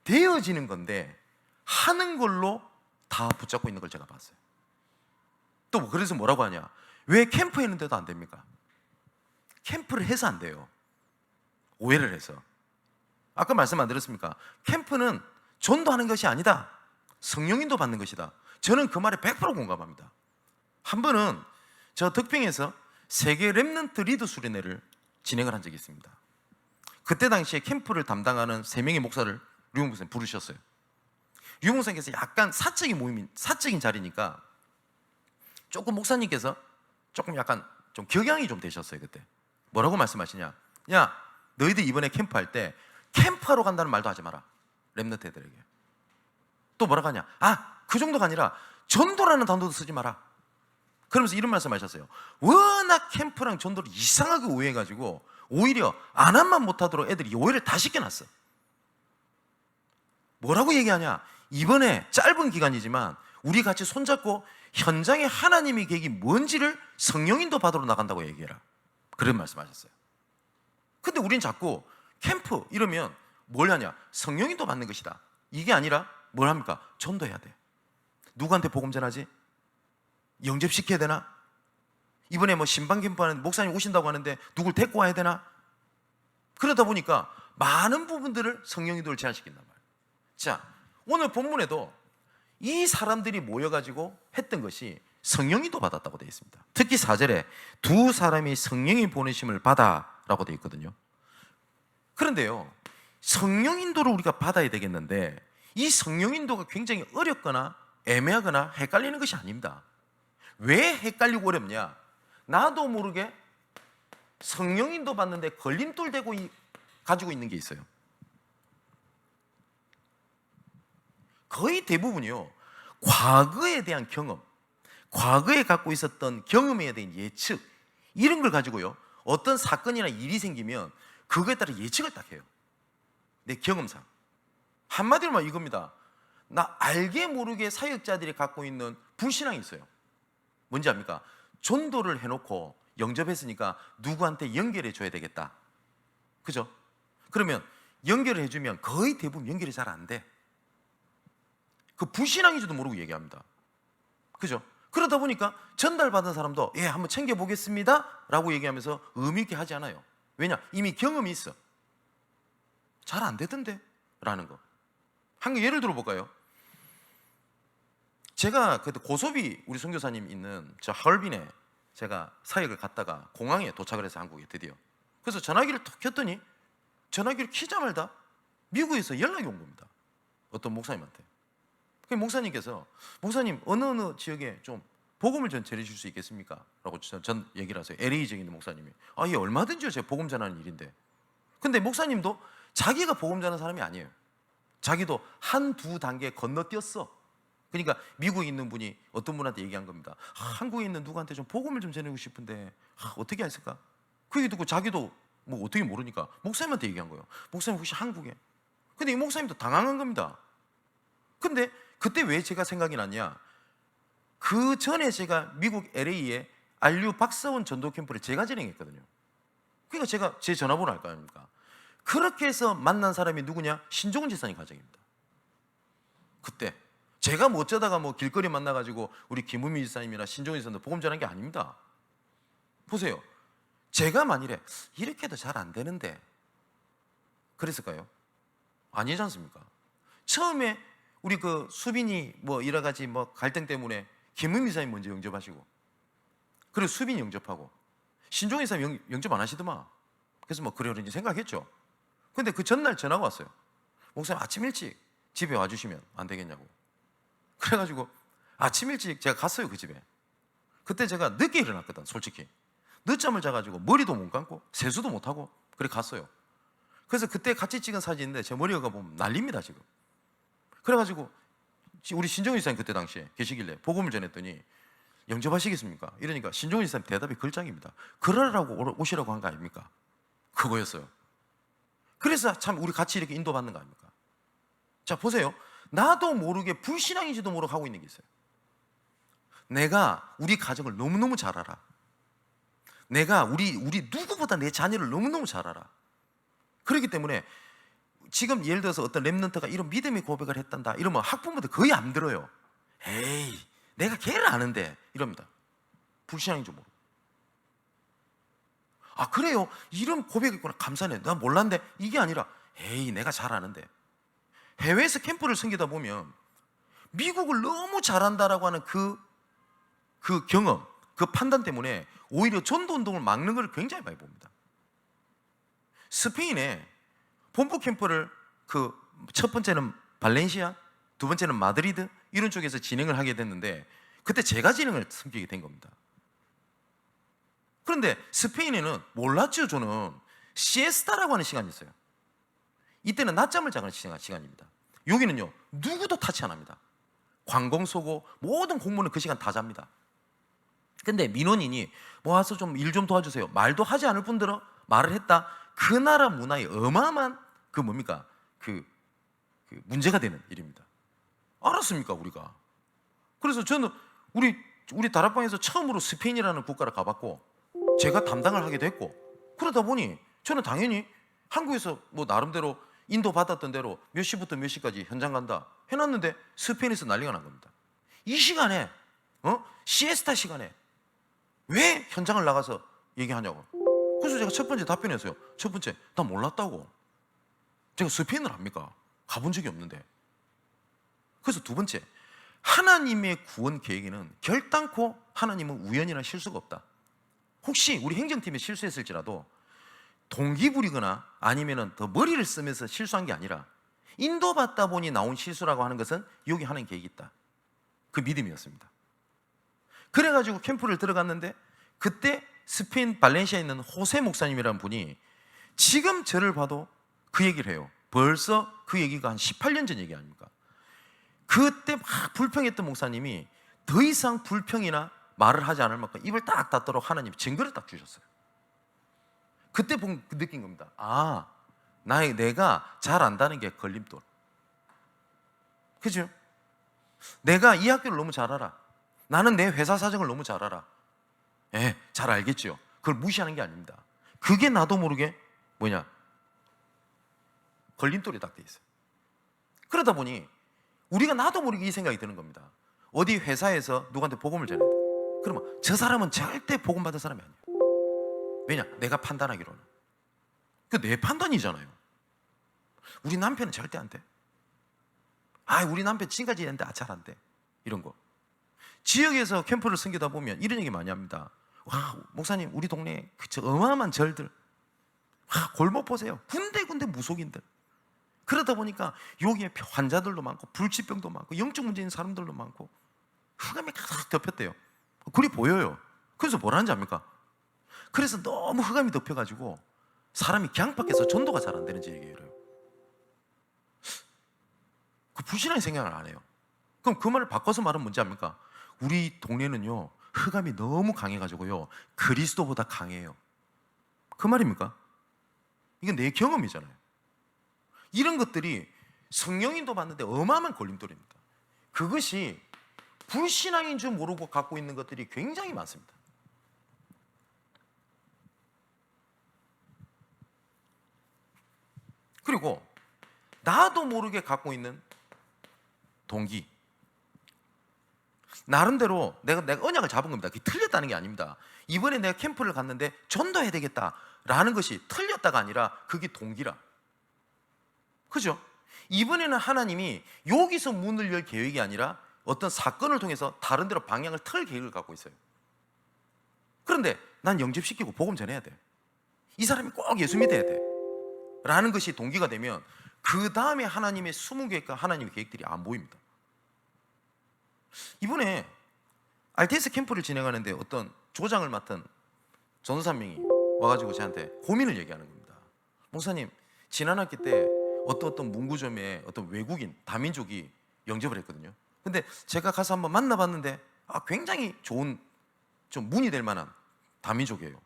되어지는 건데 하는 걸로 다 붙잡고 있는 걸 제가 봤어요. 또 그래서 뭐라고 하냐? 왜 캠프 했는데도 안 됩니까? 캠프를 해서 안 돼요. 오해를 해서. 아까 말씀 안 드렸습니까? 캠프는 전도하는 것이 아니다, 성령인도 받는 것이다. 저는 그 말에 100% 공감합니다. 한 번은 저 덕평에서 세계 렘넌트 리더 수련회를 진행을 한 적이 있습니다. 그때 당시에 캠프를 담당하는 3명의 목사를 류홍 목사님 부르셨어요. 류홍 목사님께서 약간 사적인 자리니까 조금 목사님께서 약간 좀 격양이 좀 되셨어요. 그때 뭐라고 말씀하시냐? 야, 너희들 이번에 캠프할 때 캠프하러 간다는 말도 하지 마라 렘넌트 애들에게. 또 뭐라고 하냐? 그 정도가 아니라 전도라는 단어도 쓰지 마라. 그러면서 이런 말씀 하셨어요. 워낙 캠프랑 전도를 이상하게 오해해가지고 오히려 안 한만 못하도록 애들이 오해를 다 시켜놨어. 뭐라고 얘기하냐? 이번에 짧은 기간이지만 우리 같이 손잡고 현장에 하나님의 계획이 뭔지를 성령인도 받으러 나간다고 얘기해라. 그런 말씀 하셨어요. 근데 우린 자꾸 캠프 이러면 뭘 하냐? 성령인도 받는 것이다. 이게 아니라 뭘 합니까? 전도해야 돼. 누구한테 복음 전하지? 영접시켜야 되나? 이번에 뭐 신방 캠프 하는데 목사님 오신다고 하는데 누굴 데리고 와야 되나? 그러다 보니까 많은 부분들을 성령인도를 제한시킨단 말이에요. 자, 오늘 본문에도 이 사람들이 모여가지고 했던 것이 성령인도 받았다고 되어 있습니다. 특히 4절에 두 사람이 성령이 보내심을 받아라고 되어 있거든요. 그런데요, 성령인도를 우리가 받아야 되겠는데 이 성령인도가 굉장히 어렵거나 애매하거나 헷갈리는 것이 아닙니다. 왜 헷갈리고 어렵냐? 나도 모르게 성령인도 받는데 걸림돌 되고 가지고 있는 게 있어요. 거의 대부분이요, 과거에 대한 경험, 과거에 갖고 있었던 경험에 대한 예측, 이런 걸 가지고요 어떤 사건이나 일이 생기면 그거에 따라 예측을 딱 해요. 내 경험상. 한마디로 말하면 이겁니다. 나 알게 모르게 사역자들이 갖고 있는 불신앙이 있어요. 뭔지 압니까? 전도를 해놓고 영접했으니까 누구한테 연결해 줘야 되겠다. 그죠? 그러면 연결을 해주면 거의 대부분 연결이 잘 안 돼. 그 불신앙인지도 모르고 얘기합니다. 그죠? 그러다 보니까 전달받은 사람도 한번 챙겨보겠습니다 라고 얘기하면서 의미 있게 하지 않아요. 왜냐? 이미 경험이 있어. 잘 안 되던데 라는 거. 한 개 예를 들어볼까요? 제가 그때 고소비 우리 선교사님 있는 저 하얼빈에 제가 사역을 갔다가 공항에 도착을 해서 한국에 드디어. 그래서 전화기를 톡 켰더니 전화기를 키자마자 미국에서 연락이 온 겁니다. 어떤 목사님한테. 그 목사님께서 목사님 어느 지역에 좀 복음을 좀 전해 주실 수 있겠습니까? 라고 전 얘기를 하세요. LA 지역에 있는 목사님이. 예, 얼마든지요. 제가 복음 전하는 일인데. 근데 목사님도 자기가 복음 전하는 사람이 아니에요. 자기도 한두 단계 건너뛰었어. 그러니까 미국에 있는 분이 어떤 분한테 얘기한 겁니다. 한국에 있는 누구한테 좀 복음을 좀 전하고 싶은데 어떻게 했을까? 그 얘기 듣고 자기도 뭐 어떻게 모르니까 목사님한테 얘기한 거예요. 목사님 혹시 한국에? 근데 이 목사님도 당황한 겁니다. 근데 그때 왜 제가 생각이 났냐? 그 전에 제가 미국 LA에 RU 박사원 전도 캠프를 제가 진행했거든요. 그러니까 제가 제 전화번호 알 거 아닙니까? 그렇게 해서 만난 사람이 누구냐? 신종훈 지사님 가정입니다. 그때 제가 뭐 어쩌다가 뭐 길거리 만나가지고 우리 김우미 지사님이나 신종훈 지사님도 복음 전한 게 아닙니다. 보세요. 제가 만일에 이렇게 해도 잘 안 되는데 그랬을까요? 아니지 않습니까? 처음에 우리 그 수빈이 뭐 여러 가지 뭐 갈등 때문에 김은미 사님 먼저 영접하시고, 그리고 수빈이 영접하고, 신종희 사님 영접 안 하시더만. 그래서 뭐 그래 그런지 생각했죠. 근데 그 전날 전화가 왔어요. 목사님 아침 일찍 집에 와주시면 안 되겠냐고. 그래가지고 아침 일찍 제가 갔어요. 그 집에. 그때 제가 늦게 일어났거든. 솔직히 늦잠을 자가지고 머리도 못 감고 세수도 못하고 그래 갔어요. 그래서 그때 같이 찍은 사진인데 제 머리가 보면 난립니다 지금. 그래가지고 우리 신종희 사님 그때 당시에 계시길래 복음을 전했더니 영접하시겠습니까? 이러니까 신종희 사님 대답이 걸작입니다. 그러라고 오시라고 한 거 아닙니까? 그거였어요. 그래서 참 우리 같이 이렇게 인도받는 거 아닙니까? 자 보세요. 나도 모르게 불신앙인지도 모르고 하고 있는 게 있어요. 내가 우리 가정을 너무너무 잘 알아. 내가 우리 누구보다 내 자녀를 너무너무 잘 알아. 그렇기 때문에 지금 예를 들어서 어떤 랩런트가 이런 믿음의 고백을 했단다 이러면 학부모들 거의 안 들어요. 에이 내가 걔를 아는데 이럽니다. 불신앙인지 모르고. 아 그래요? 이런 고백했구나 감사네. 나 몰랐는데. 이게 아니라 에이 내가 잘 아는데. 해외에서 캠프를 섬기다 보면 미국을 너무 잘한다라고 하는 그 경험, 그 판단 때문에 오히려 전도 운동을 막는 걸 굉장히 많이 봅니다. 스페인에 본부 캠프를 그 첫 번째는 발렌시아, 두 번째는 마드리드 이런 쪽에서 진행을 하게 됐는데 그때 제가 진행을 섬기게 된 겁니다. 그런데 스페인에는 몰랐죠. 저는 시에스타라고 하는 시간이 있어요. 이때는 낮잠을 자는 시간입니다. 여기는요 누구도 타치 안 합니다. 관공 쏘고 모든 공무원은 그 시간 다 잡니다. 근데 민원인이 뭐 와서 좀 일 좀 도와주세요 말도 하지 않을 뿐더러 말을 했다. 그 나라 문화에 어마어마한 그 뭡니까 그 문제가 되는 일입니다. 알았습니까 우리가? 그래서 저는 우리 다락방에서 처음으로 스페인이라는 국가를 가봤고 제가 담당을 하게 됐고, 그러다 보니 저는 당연히 한국에서 뭐 나름대로 인도 받았던 대로 몇 시부터 몇 시까지 현장 간다 해놨는데 스페인에서 난리가 난 겁니다. 이 시간에 시에스타 시간에 왜 현장을 나가서 얘기하냐고. 그래서 제가 첫 번째 답변했어요. 첫 번째, 나 몰랐다고. 제가 스페인을 합니까? 가본 적이 없는데. 그래서 두 번째, 하나님의 구원 계획에는 결단코 하나님은 우연이나 실수가 없다. 혹시 우리 행정팀이 실수했을지라도 동기 부리거나 아니면은 더 머리를 쓰면서 실수한 게 아니라 인도받다 보니 나온 실수라고 하는 것은 여기 하나님 계획이 있다. 그 믿음이었습니다. 그래가지고 캠프를 들어갔는데 그때 스페인 발렌시아에 있는 호세 목사님이라는 분이 지금 저를 봐도 그 얘기를 해요. 벌써 그 얘기가 한 18년 전 얘기 아닙니까? 그때 막 불평했던 목사님이 더 이상 불평이나 말을 하지 않을 만큼 입을 딱 닫도록 하나님이 증거를 딱 주셨어요. 그때 느낀 겁니다. 아, 내가 잘 안다는 게 걸림돌. 그죠? 내가 이 학교를 너무 잘 알아. 나는 내 회사 사정을 너무 잘 알아. 잘 알겠죠. 그걸 무시하는 게 아닙니다. 그게 나도 모르게 걸림돌이 딱 돼 있어요. 그러다 보니 우리가 나도 모르게 이 생각이 드는 겁니다. 어디 회사에서 누구한테 복음을 전해야 돼. 그러면 저 사람은 절대 복음 받은 사람이 아니에요. 왜냐? 내가 판단하기로는. 그 내 판단이잖아요. 우리 남편은 절대 안 돼. 우리 남편 지금까지 했는데 잘 안 돼. 이런 거. 지역에서 캠프를 섬기다 보면 이런 얘기 많이 합니다. 와, 목사님 우리 동네에 저 어마어마한 절들, 골목 보세요. 군데군데 무속인들. 그러다 보니까 여기에 환자들도 많고 불치병도 많고 영적 문제 있는 사람들도 많고 흑암이 가득 덮였대요. 그리 보여요. 그래서 뭐라는지 압니까? 그래서 너무 흑암이 덮여가지고 사람이 그냥 밖에서 전도가 잘 안 되는지 얘기해요. 그 불신하게 생각을 안 해요. 그럼 그 말을 바꿔서 말하면 뭔지 압니까? 우리 동네는요 흑암이 너무 강해가지고요 그리스도보다 강해요. 그 말입니까? 이건 내 경험이잖아요. 이런 것들이 성령인도 봤는데 어마어마한 걸림돌입니다. 그것이 불신앙인 줄 모르고 갖고 있는 것들이 굉장히 많습니다. 그리고 나도 모르게 갖고 있는 동기, 나름대로 내가 언약을 잡은 겁니다. 그게 틀렸다는 게 아닙니다. 이번에 내가 캠프를 갔는데 전도해야 되겠다라는 것이 틀렸다가 아니라 그게 동기라. 그죠? 이번에는 하나님이 여기서 문을 열 계획이 아니라 어떤 사건을 통해서 다른 데로 방향을 틀 계획을 갖고 있어요. 그런데 난 영접시키고 복음 전해야 돼. 이 사람이 꼭 예수 믿어야 돼 라는 것이 동기가 되면 그 다음에 하나님의 숨은 계획과 하나님의 계획들이 안 보입니다. 이번에 RTS 캠프를 진행하는데 어떤 조장을 맡은 전도사 한 명이 와가지고 저한테 고민을 얘기하는 겁니다. 목사님, 지난 학기 때 어떤 문구점에 어떤 외국인 다민족이 영접을 했거든요. 근데 제가 가서 한번 만나봤는데 굉장히 좋은, 좀 문이 될 만한 다민족이에요.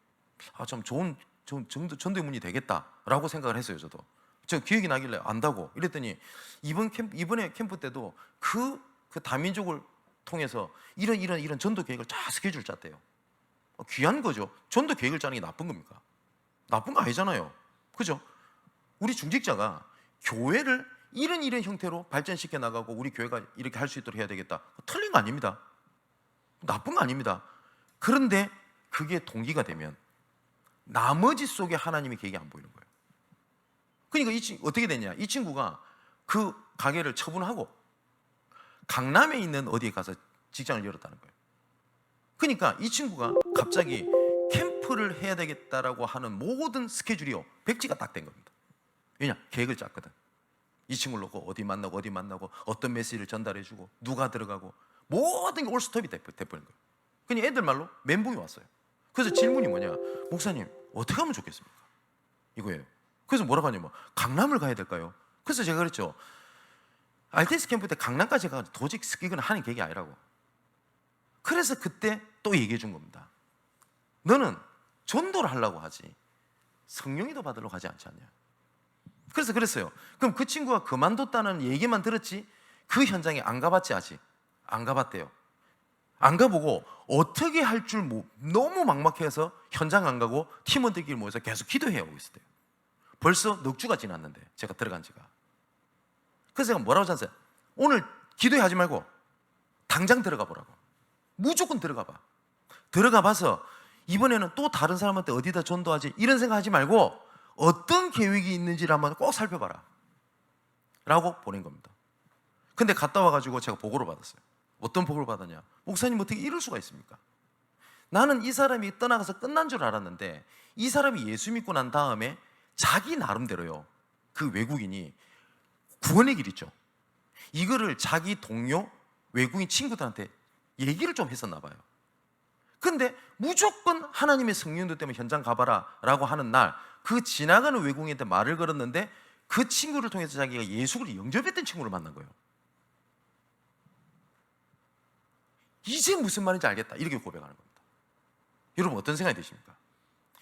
좀 좋은 전도의 문이 되겠다라고 생각을 했어요. 저도 저 기억이 나길래 안다고 이랬더니 이번에 캠프 때도 그 다민족을 통해서 이런 전도 계획을 다 스케줄 짰대요. 귀한 거죠. 전도 계획을 짜는 게 나쁜 겁니까? 나쁜 거 아니잖아요. 그죠? 우리 중직자가 교회를 이런 형태로 발전시켜 나가고 우리 교회가 이렇게 할 수 있도록 해야 되겠다. 틀린 거 아닙니다. 나쁜 거 아닙니다. 그런데 그게 동기가 되면 나머지 속에 하나님의 계획이 안 보이는 거예요. 그러니까 이 친구 어떻게 됐냐? 이 친구가 그 가게를 처분하고 강남에 있는 어디에 가서 직장을 열었다는 거예요. 그러니까 이 친구가 갑자기 캠프를 해야 되겠다라고 하는 모든 스케줄이요 백지가 딱 된 겁니다. 왜냐? 계획을 짰거든. 이 친구를 놓고 어디 만나고 어떤 메시지를 전달해주고 누가 들어가고 모든 게 올스톱이 돼버린 거예요. 그러니 애들 말로 멘붕이 왔어요. 그래서 질문이 뭐냐? 목사님 어떻게 하면 좋겠습니까? 이거예요. 그래서 뭐라고 하냐면 강남을 가야 될까요? 그래서 제가 그랬죠. RTS 캠프 때 강남까지 가서 도저히 이건 하는 계획이 아니라고. 그래서 그때 또 얘기해 준 겁니다. 너는 전도를 하려고 하지 성령이도 받으려고 하지 않지 않냐. 그래서 그랬어요. 그럼 그 친구가 그만뒀다는 얘기만 들었지 그 현장에 안 가봤지. 아직 안 가봤대요. 안 가보고 어떻게 할 줄 너무 막막해서 현장 안 가고 팀원들끼리 모여서 계속 기도해오고 있었대요. 벌써 넉 주가 지났는데 제가 들어간 지가. 그래서 제가 뭐라고 하셨어요? 오늘 기도하지 말고 당장 들어가 보라고. 무조건 들어가 봐. 들어가 봐서 이번에는 또 다른 사람한테 어디다 전도하지 이런 생각하지 말고 어떤 계획이 있는지를 한번 꼭 살펴봐라 라고 보낸 겁니다. 근데 갔다 와가지고 제가 보고를 받았어요. 어떤 보고를 받았냐? 목사님 어떻게 이럴 수가 있습니까? 나는 이 사람이 떠나가서 끝난 줄 알았는데 이 사람이 예수 믿고 난 다음에 자기 나름대로요, 그 외국인이 구원의 길 있죠, 이거를 자기 동료 외국인 친구들한테 얘기를 좀 했었나 봐요. 근데 무조건 하나님의 성령도 때문에 현장 가봐라 라고 하는 날 그 지나가는 외국인한테 말을 걸었는데 그 친구를 통해서 자기가 예수를 영접했던 친구를 만난 거예요. 이제 무슨 말인지 알겠다 이렇게 고백하는 겁니다. 여러분 어떤 생각이 드십니까?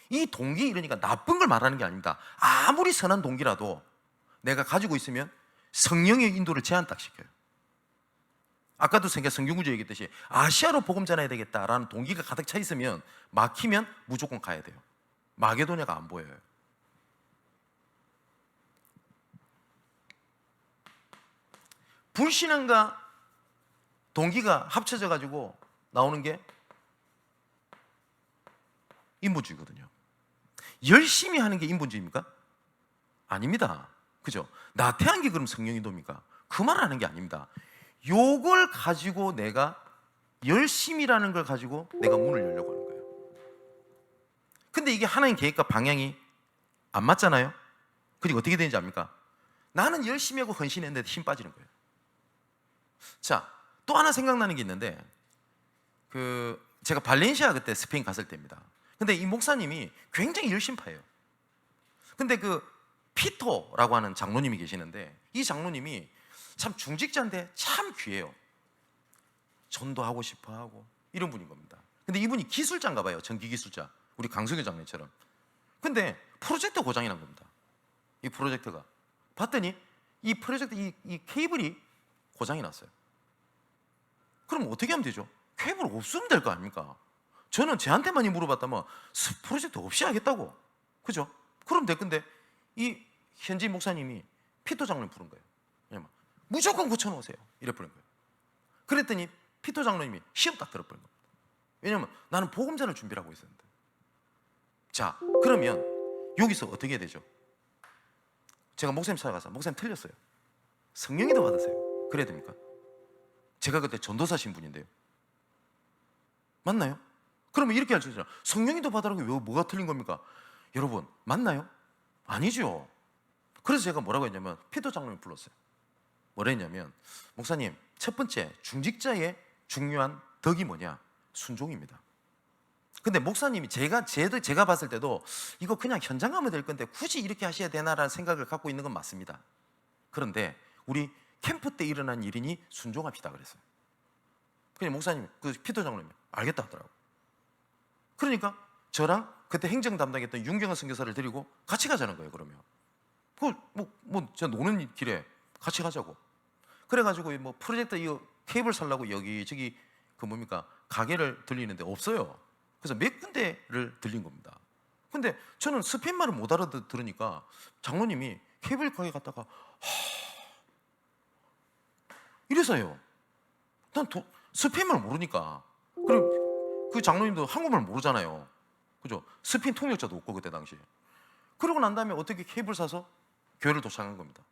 이 동기 이러니까 나쁜 걸 말하는 게 아닙니다. 아무리 선한 동기라도 내가 가지고 있으면 성령의 인도를 제한 딱 시켜요. 아까도 성경구조 얘기했듯이 아시아로 복음 전해야 되겠다라는 동기가 가득 차 있으면 막히면 무조건 가야 돼요. 마게도냐가 안 보여요. 불신앙과 동기가 합쳐져 가지고 나오는 게 인본주의거든요. 열심히 하는 게 인본주의입니까? 아닙니다. 그죠? 나태한 게 그럼 성령인도입니까? 그 말 하는 게 아닙니다. 요걸 가지고 내가 열심이라는 걸 가지고 내가 문을 열려고 하는 거예요. 근데 이게 하나님 계획과 방향이 안 맞잖아요. 그리고 어떻게 되는지 압니까? 나는 열심히 하고 헌신했는데 힘 빠지는 거예요. 자, 또 하나 생각나는 게 있는데 제가 발렌시아 그때 스페인 갔을 때입니다. 근데 이 목사님이 굉장히 열심파예요. 근데 피토라고 하는 장로님이 계시는데 이 장로님이 참 중직자인데 참 귀해요. 전도하고 싶어하고 이런 분인 겁니다. 근데 이분이 기술자인가 봐요. 전기기술자. 우리 강석유 장로님처럼. 근데 프로젝터 고장이 난 겁니다. 이 프로젝터가. 봤더니 이 프로젝터 이 케이블이 고장이 났어요. 그럼 어떻게 하면 되죠? 케이블 없으면 될 거 아닙니까? 저는 쟤한테만 물어봤다면 프로젝트 없이 하겠다고. 그죠? 그럼 될 건데 이 현지 목사님이 피토 장로님 부른 거예요. 왜냐면 무조건 고쳐놓으세요 이래 부른 거예요. 그랬더니 피토 장로님이 시험 딱 들어버린 겁니다. 왜냐면 나는 복음전을 준비를 하고 있었는데. 자, 그러면 여기서 어떻게 해야 되죠? 제가 목사님 찾아가서 목사님 틀렸어요. 성령이도 받으세요. 그래야 됩니까? 제가 그때 전도사 신분인데요. 맞나요? 그러면 이렇게 할 수 있잖아요. 성령이도 받으라고 왜 뭐가 틀린 겁니까? 여러분 맞나요? 아니죠. 그래서 제가 뭐라고 했냐면 피토 장로님 불렀어요. 뭐라 했냐면 목사님 첫 번째 중직자의 중요한 덕이 뭐냐? 순종입니다. 근데 목사님이 제가 봤을 때도 이거 그냥 현장 가면 될 건데 굳이 이렇게 하셔야 되나라는 생각을 갖고 있는 건 맞습니다. 그런데 우리 캠프 때 일어난 일이니 순종합시다 그랬어요. 그냥 목사님 피토 장로님이 알겠다 하더라고요. 그러니까 저랑 그때 행정 담당했던 윤경은 선교사를 데리고 같이 가자는 거예요. 그러면 제가 노는 길에 같이 가자고. 그래가지고 프로젝터 이 케이블 살라고 여기저기 가게를 들리는데 없어요. 그래서 몇 군데를 들린 겁니다. 근데 저는 스페인말을 못 알아들으니까 장로님이 케이블 가게 갔다가 이래서요. 난 스페인말 모르니까. 그리고 그 장로님도 한국말 모르잖아요. 그죠? 스페인 통역자도 없고 그때 당시에. 그러고 난 다음에 어떻게 케이블 사서 교회를 도착한 겁니다.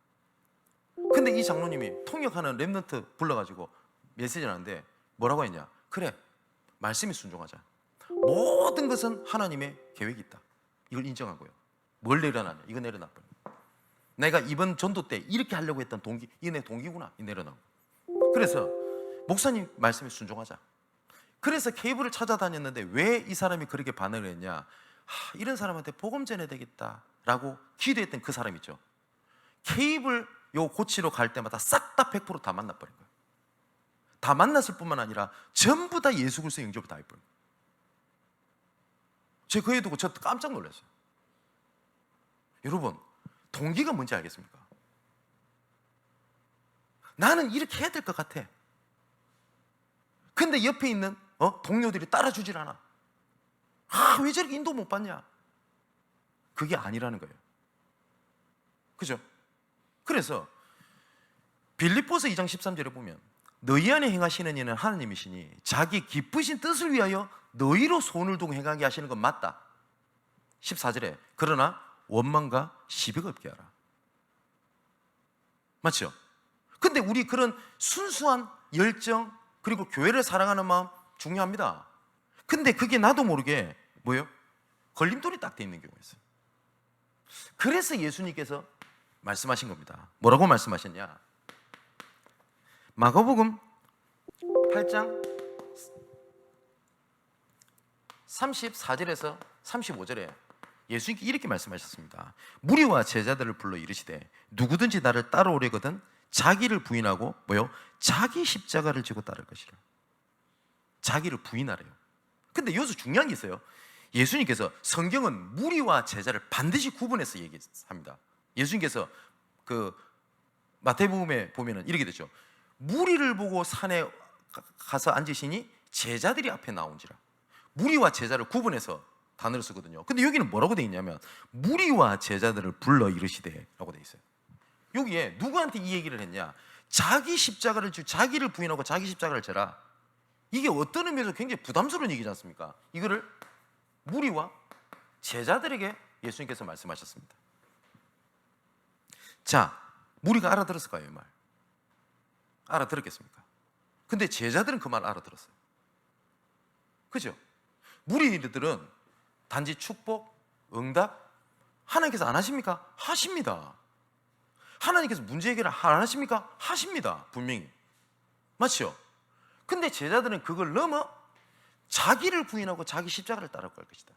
근데 이 장로님이 통역하는 랩런트 불러가지고 메시지를 하는데 뭐라고 했냐? 그래, 말씀에 순종하자. 모든 것은 하나님의 계획이 있다. 이걸 인정하고요. 뭘 내려놨냐? 이거 내려놨다. 내가 이번 전도 때 이렇게 하려고 했던 동기, 이게 내 동기구나. 이 내려놓고. 그래서 목사님 말씀에 순종하자. 그래서 케이블을 찾아다녔는데 왜 이 사람이 그렇게 반응을 했냐? 이런 사람한테 복음 전해야 되겠다라고 기도했던 그 사람 있죠. 케이블 요 고치러 갈 때마다 싹 다 100%다 만나버린 거예요. 다 만났을 뿐만 아니라 전부 다 예수 그리스도 영접을 다 해버린 거예요. 제가 그 애 두고 저 깜짝 놀랐어요. 여러분, 동기가 뭔지 알겠습니까? 나는 이렇게 해야 될 것 같아. 근데 옆에 있는 동료들이 따라주질 않아. 왜 저렇게 인도 못 받냐? 그게 아니라는 거예요. 그죠? 그래서 빌립보서 2장 13절에 보면 너희 안에 행하시는 이는 하나님이시니 자기 기쁘신 뜻을 위하여 너희로 손을 두고 행하게 하시는 건 맞다. 14절에 그러나 원망과 시비가 없게 하라. 맞죠? 근데 우리 그런 순수한 열정 그리고 교회를 사랑하는 마음 중요합니다. 근데 그게 나도 모르게 뭐예요? 걸림돌이 딱 돼 있는 경우가 있어요. 그래서 예수님께서 말씀하신 겁니다. 뭐라고 말씀하셨냐? 마가복음 8장 34절에서 35절에 예수님께 이렇게 말씀하셨습니다. 무리와 제자들을 불러 이르시되 누구든지 나를 따라오려거든 자기를 부인하고 뭐요? 자기 십자가를 지고 따를 것이라. 자기를 부인하래요. 근데 여기서 중요한 게 있어요. 예수님께서 성경은 무리와 제자를 반드시 구분해서 얘기합니다. 예수님께서 그 마태복음에 보면은 이렇게 되죠. 무리를 보고 산에 가서 앉으시니 제자들이 앞에 나온지라. 무리와 제자를 구분해서 단어를 쓰거든요. 근데 여기는 뭐라고 돼 있냐면 무리와 제자들을 불러 이르시되 라고 돼 있어요. 여기에 누구한테 이 얘기를 했냐? 자기 십자가를 지고 자기를 부인하고 자기 십자가를 져라. 이게 어떤 의미에서 굉장히 부담스러운 얘기지 않습니까? 이거를 무리와 제자들에게 예수님께서 말씀하셨습니다. 자, 무리가 알아들었을까요? 이 말 알아들었겠습니까? 근데 제자들은 그 말 알아들었어요. 그죠? 무리들은 단지 축복, 응답 하나님께서 안 하십니까? 하십니다. 하나님께서 문제 해결을 안 하십니까? 하십니다. 분명히. 맞죠? 근데 제자들은 그걸 넘어 자기를 부인하고 자기 십자가를 따라갈 것이다.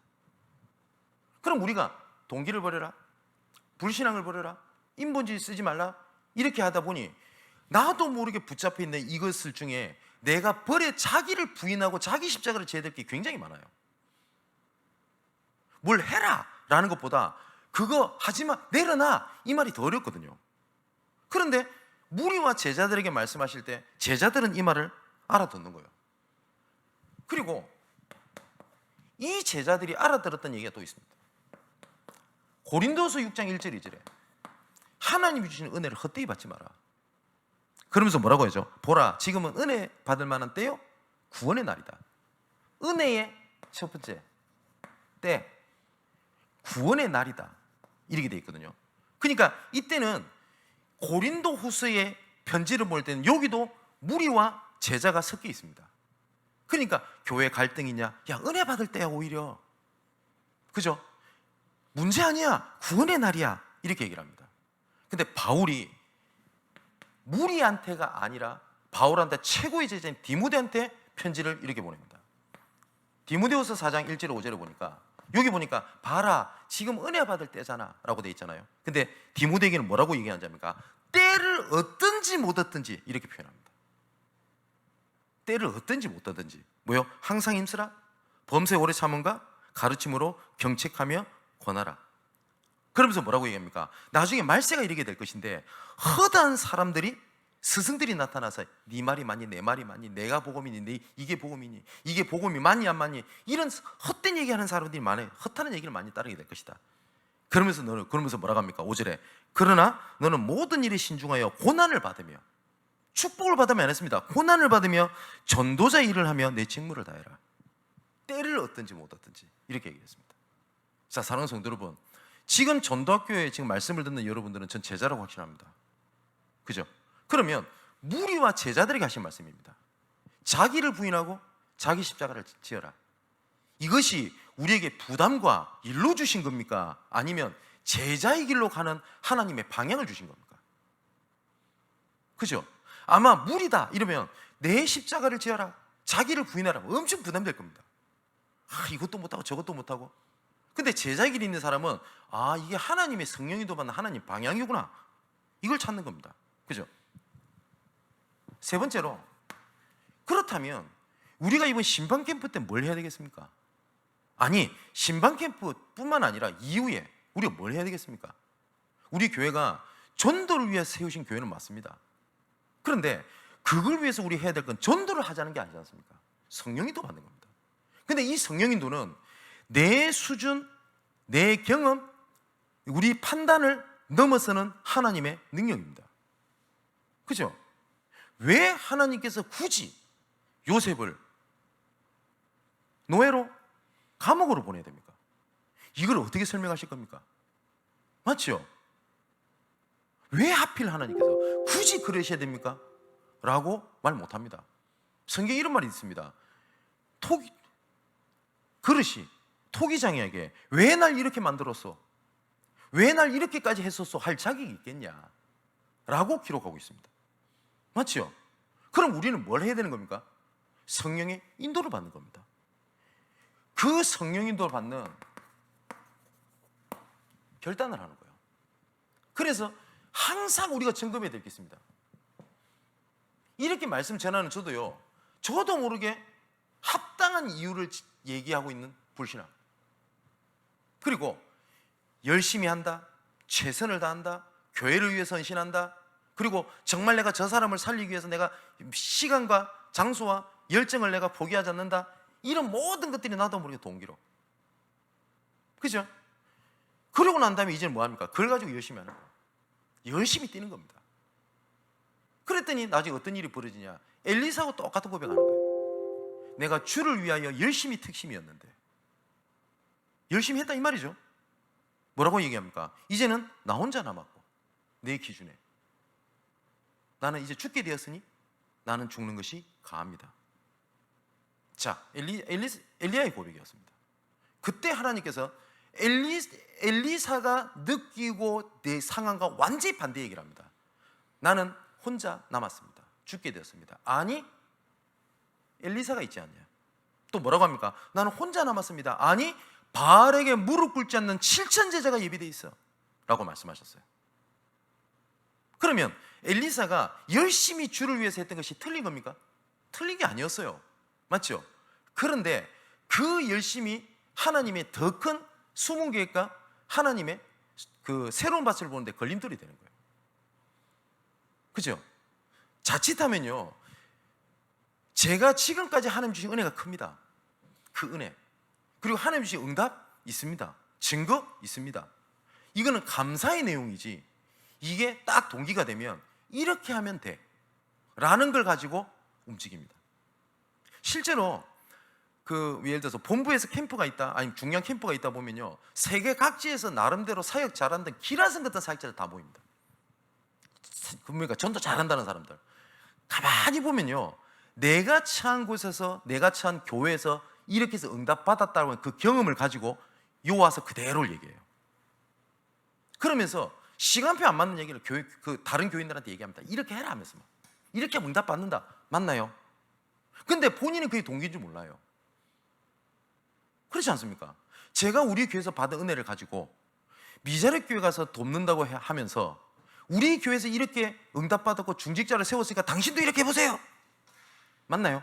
그럼 우리가 동기를 버려라, 불신앙을 버려라, 인본주의 쓰지 말라 이렇게 하다 보니 나도 모르게 붙잡혀 있는 이것을 중에 내가 자기를 부인하고 자기 십자가를 져야 될 게 굉장히 많아요. 뭘 해라 라는 것보다 그거 하지마, 내려놔 이 말이 더 어렵거든요. 그런데 무리와 제자들에게 말씀하실 때 제자들은 이 말을 알아듣는 거예요. 그리고 이 제자들이 알아들었던 얘기가 또 있습니다. 고린도서 6장 1절 2절에 하나님이 주시는 은혜를 헛되이 받지 마라. 그러면서 뭐라고 하죠? 보라, 지금은 은혜 받을 만한 때요, 구원의 날이다. 은혜의 첫 번째 때, 구원의 날이다. 이렇게 돼 있거든요. 그러니까 이때는 고린도 후서의 편지를 볼 때는 여기도 무리와 제자가 섞여 있습니다. 그러니까 교회 갈등이냐? 야, 은혜 받을 때야 오히려. 그죠? 문제 아니야. 구원의 날이야. 이렇게 얘기를 합니다. 근데 바울이 무리한테가 아니라 바울한테 최고의 제자인 디모데한테 편지를 이렇게 보냅니다. 디모데후서 4장 1절 5절에 보니까 여기 보니까 봐라, 지금 은혜 받을 때잖아 라고 돼 있잖아요. 근데 디모데에게는 뭐라고 얘기하는지입니까? 때를 얻든지 못 얻든지 이렇게 표현합니다. 때를 얻든지 못 얻든지 뭐요? 항상 힘쓰라, 범사에 오래 참음과 가르침으로 경책하며 권하라. 그러면서 뭐라고 얘기합니까? 나중에 말세가 이르게 될 것인데 허다한 사람들이, 스승들이 나타나서 네 말이 맞니, 내 말이 맞니, 내가 복음이니, 이게 복음이니, 이게 복음이 맞니 안 맞니, 이런 헛된 얘기하는 사람들이 많아요. 헛하는 얘기를 많이 따르게 될 것이다. 그러면서 뭐라고 합니까? 5절에 그러나 너는 모든 일에 신중하여 고난을 받으며, 축복을 받으면 안 했습니다. 고난을 받으며 전도자 일을 하며 내 직무를 다해라. 때를 얻든지 못 얻든지 이렇게 얘기했습니다. 자, 사랑하는 성도 여러분, 지금 전도학교에 지금 말씀을 듣는 여러분들은 전 제자라고 확신합니다. 그죠? 그러면 무리와 제자들에게 하신 말씀입니다. 자기를 부인하고 자기 십자가를 지어라. 이것이 우리에게 부담과 일로 주신 겁니까? 아니면 제자의 길로 가는 하나님의 방향을 주신 겁니까? 그죠? 아마 무리다 이러면 내 십자가를 지어라, 자기를 부인하라, 엄청 부담될 겁니다. 이것도 못하고 저것도 못하고. 근데 제자의 길이 있는 사람은 이게 하나님의 성령이 도받는 하나님 방향이구나, 이걸 찾는 겁니다. 그죠? 세 번째로, 그렇다면 우리가 이번 신방 캠프 때 뭘 해야 되겠습니까? 아니, 신방 캠프뿐만 아니라 이후에 우리가 뭘 해야 되겠습니까? 우리 교회가 전도를 위해 세우신 교회는 맞습니다. 그런데 그걸 위해서 우리 해야 될 건 전도를 하자는 게 아니지 않습니까? 성령인도 받는 겁니다. 근데 이 성령인도는 내 수준, 내 경험, 우리 판단을 넘어서는 하나님의 능력입니다. 그죠? 왜 하나님께서 굳이 요셉을 노예로, 감옥으로 보내야 됩니까? 이걸 어떻게 설명하실 겁니까? 맞죠? 왜 하필 하나님께서 굳이 그러셔야 됩니까? 라고 말 못합니다. 성경에 이런 말이 있습니다. 그릇이 토기장에게 왜 날 이렇게 만들었어? 왜 날 이렇게까지 했었어? 할 자격이 있겠냐? 라고 기록하고 있습니다. 맞죠? 그럼 우리는 뭘 해야 되는 겁니까? 성령의 인도를 받는 겁니다. 그 성령 인도를 받는 결단을 하는 거예요. 그래서 항상 우리가 점검해야 될 게 있습니다. 이렇게 말씀 전하는 저도 모르게 합당한 이유를 얘기하고 있는 불신앙. 그리고 열심히 한다, 최선을 다한다, 교회를 위해 헌신한다, 그리고 정말 내가 저 사람을 살리기 위해서 내가 시간과 장소와 열정을 내가 포기하지 않는다, 이런 모든 것들이 나도 모르게 동기로. 그죠? 그러고 난 다음에 이제는 뭐 합니까? 그걸 가지고 열심히 하는 거예요. 열심히 뛰는 겁니다. 그랬더니 나중에 어떤 일이 벌어지냐? 엘리사하고 똑같은 고백하는 거예요. 내가 주를 위하여 열심히 특심이었는데 열심히 했다 이 말이죠. 뭐라고 얘기합니까? 이제는 나 혼자 남았고 내 기준에 나는 이제 죽게 되었으니 나는 죽는 것이 가합니다. 자, 엘리야의 고백이었습니다. 그때 하나님께서 엘리사가 느끼고 내 상황과 완전히 반대 얘기를 합니다. 나는 혼자 남았습니다. 죽게 되었습니다. 아니, 엘리사가 있지 않냐? 또 뭐라고 합니까? 나는 혼자 남았습니다. 아니, 바알에게 무릎 꿇지 않는 7천 제자가 예비되어 있어 라고 말씀하셨어요. 그러면 엘리사가 열심히 주를 위해서 했던 것이 틀린 겁니까? 틀린 게 아니었어요. 맞죠? 그런데 그 열심히 하나님의 더 큰 숨은 계획과 하나님의 그 새로운 밭을 보는데 걸림돌이 되는 거예요. 그죠? 자칫하면요, 제가 지금까지 하나님 주신 은혜가 큽니다. 그 은혜, 그리고 하나님 주신 응답 있습니다. 증거 있습니다. 이거는 감사의 내용이지, 이게 딱 동기가 되면 이렇게 하면 돼 라는 걸 가지고 움직입니다. 실제로 예를 들어서 본부에서 캠프가 있다, 아니면 중량 캠프가 있다 보면요, 세계 각지에서 나름대로 사역 잘한다는 기라성 같은 사역자들 다 모입니다. 그러니까 전도 잘한다는 사람들 가만히 보면요, 내가 처한 곳에서, 내가 처한 교회에서 이렇게 해서 응답 받았다고 하는 그 경험을 가지고 요 와서 그대로를 얘기해요. 그러면서 시간표 안 맞는 얘기를 다른 교인들한테 얘기합니다. 이렇게 해라 하면서 이렇게 하면 응답 받는다. 맞나요? 근데 본인은 그게 동기인 줄 몰라요. 그렇지 않습니까? 제가 우리 교회에서 받은 은혜를 가지고 미자립 교회 가서 돕는다고 하면서 우리 교회에서 이렇게 응답받았고 중직자를 세웠으니까 당신도 이렇게 해보세요. 맞나요?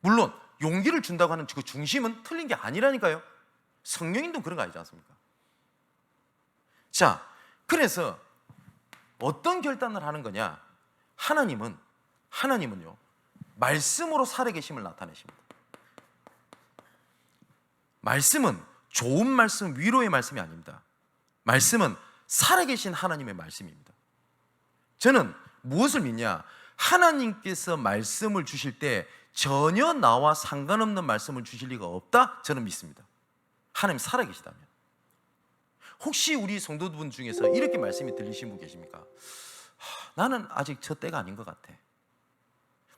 물론 용기를 준다고 하는 그 중심은 틀린 게 아니라니까요. 성령님도 그런 거 아니지 않습니까? 자, 그래서 어떤 결단을 하는 거냐? 하나님은요, 말씀으로 살아계심을 나타내십니다. 말씀은 좋은 말씀, 위로의 말씀이 아닙니다. 말씀은 살아계신 하나님의 말씀입니다. 저는 무엇을 믿냐? 하나님께서 말씀을 주실 때 전혀 나와 상관없는 말씀을 주실 리가 없다, 저는 믿습니다. 하나님 살아계시다면. 혹시 우리 성도분 중에서 이렇게 말씀이 들리신 분 계십니까? 나는 아직 저 때가 아닌 것 같아.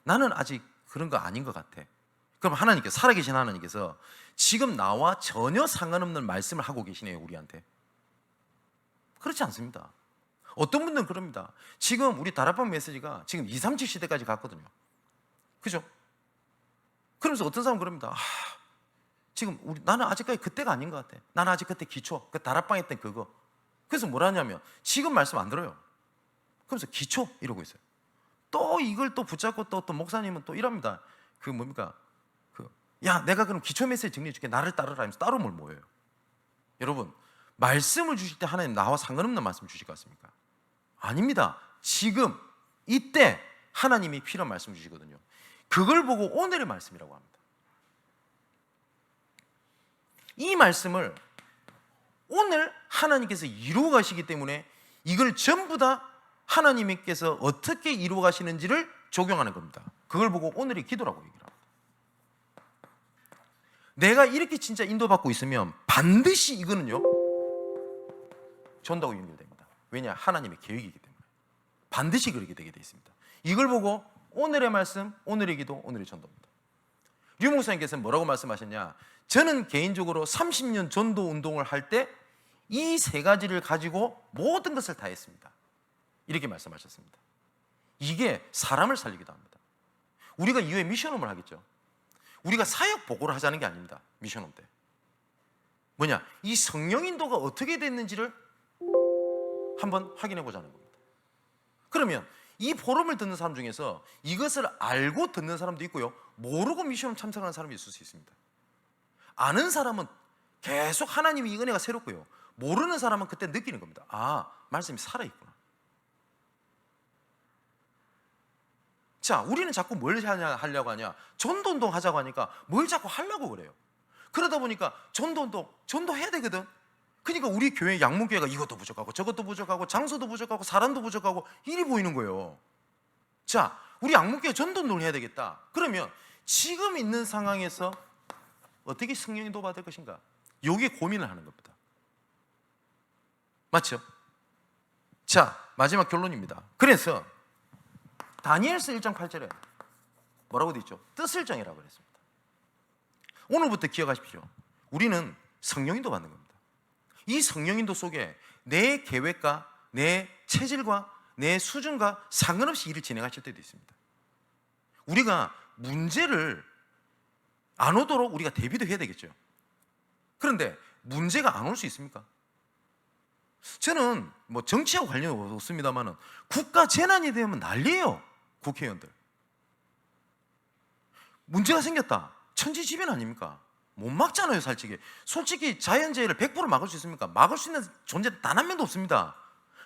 나는 아직 그런 거 아닌 것 같아. 그럼 하나님께서, 살아계신 하나님께서 지금 나와 전혀 상관없는 말씀을 하고 계시네요, 우리한테. 그렇지 않습니다. 어떤 분들은 그럽니다. 지금 우리 다락방 메시지가 지금 237 시대까지 갔거든요. 그죠? 그러면서 어떤 사람은 그럽니다. 지금 나는 아직까지 그때가 아닌 것 같아. 나는 아직 그때 기초, 그 다락방 했던 그거. 그래서 뭐라 하냐면 지금 말씀 안 들어요. 그러면서 기초 이러고 있어요. 또 이걸 또 붙잡고 또 목사님은 또 이럽니다. 그 뭡니까? 야, 내가 그럼 기초 메시지 정리해 줄게. 나를 따르라 하면서 따로 뭘 모여요. 여러분, 말씀을 주실 때 하나님 나와 상관없는 말씀 주실 것 같습니까? 아닙니다. 지금 이때 하나님이 필요한 말씀 주시거든요. 그걸 보고 오늘의 말씀이라고 합니다. 이 말씀을 오늘 하나님께서 이루어 가시기 때문에 이걸 전부 다 하나님께서 어떻게 이루어 가시는지를 적용하는 겁니다. 그걸 보고 오늘의 기도라고 얘기를 합니다. 내가 이렇게 진짜 인도받고 있으면 반드시 이거는요 전도하고 연결됩니다. 왜냐? 하나님의 계획이기 때문에 반드시 그렇게 되게 되어 있습니다. 이걸 보고 오늘의 말씀, 오늘의 기도, 오늘의 전도입니다. 류 목사님께서는 뭐라고 말씀하셨냐? 저는 개인적으로 30년 전도 운동을 할 때 이 세 가지를 가지고 모든 것을 다 했습니다. 이렇게 말씀하셨습니다. 이게 사람을 살리기도 합니다. 우리가 이후에 미션홈을 하겠죠. 우리가 사역 보고를 하자는 게 아닙니다. 미션홈 때 뭐냐? 이 성령 인도가 어떻게 됐는지를 한번 확인해 보자는 겁니다. 그러면 이 포럼을 듣는 사람 중에서 이것을 알고 듣는 사람도 있고요, 모르고 미션홈 참석하는 사람이 있을 수 있습니다. 아는 사람은 계속 하나님이 이 은혜가 새롭고요, 모르는 사람은 그때 느끼는 겁니다. 아, 말씀이 살아있구나. 자, 우리는 자꾸 뭘 하려고 하냐? 전도운동 하자고 하니까 뭘 자꾸 하려고 그래요. 그러다 보니까 전도운동, 전도해야 되거든. 그러니까 우리 교회 양문교회가 이것도 부족하고 저것도 부족하고 장소도 부족하고 사람도 부족하고 일이 보이는 거예요. 자, 우리 양문교회 전도운동을 해야 되겠다. 그러면 지금 있는 상황에서 어떻게 성령인도 받을 것인가? 여기에 고민을 하는 겁니다. 맞죠? 자, 마지막 결론입니다. 그래서 다니엘서 1장 8절에 뭐라고 되어 있죠? 뜻을 정해라고 그랬습니다. 오늘부터 기억하십시오. 우리는 성령인도 받는 겁니다. 이 성령인도 속에 내 계획과 내 체질과 내 수준과 상관없이 일을 진행하실 때도 있습니다. 우리가 문제를 안 오도록 우리가 대비도 해야 되겠죠. 그런데 문제가 안 올 수 있습니까? 저는 뭐 정치하고 관련이 없습니다만은 국가 재난이 되면 난리예요. 국회의원들 문제가 생겼다, 천지지변 아닙니까? 못 막잖아요. 솔직히 자연재해를 100% 막을 수 있습니까? 막을 수 있는 존재 단 한 명도 없습니다.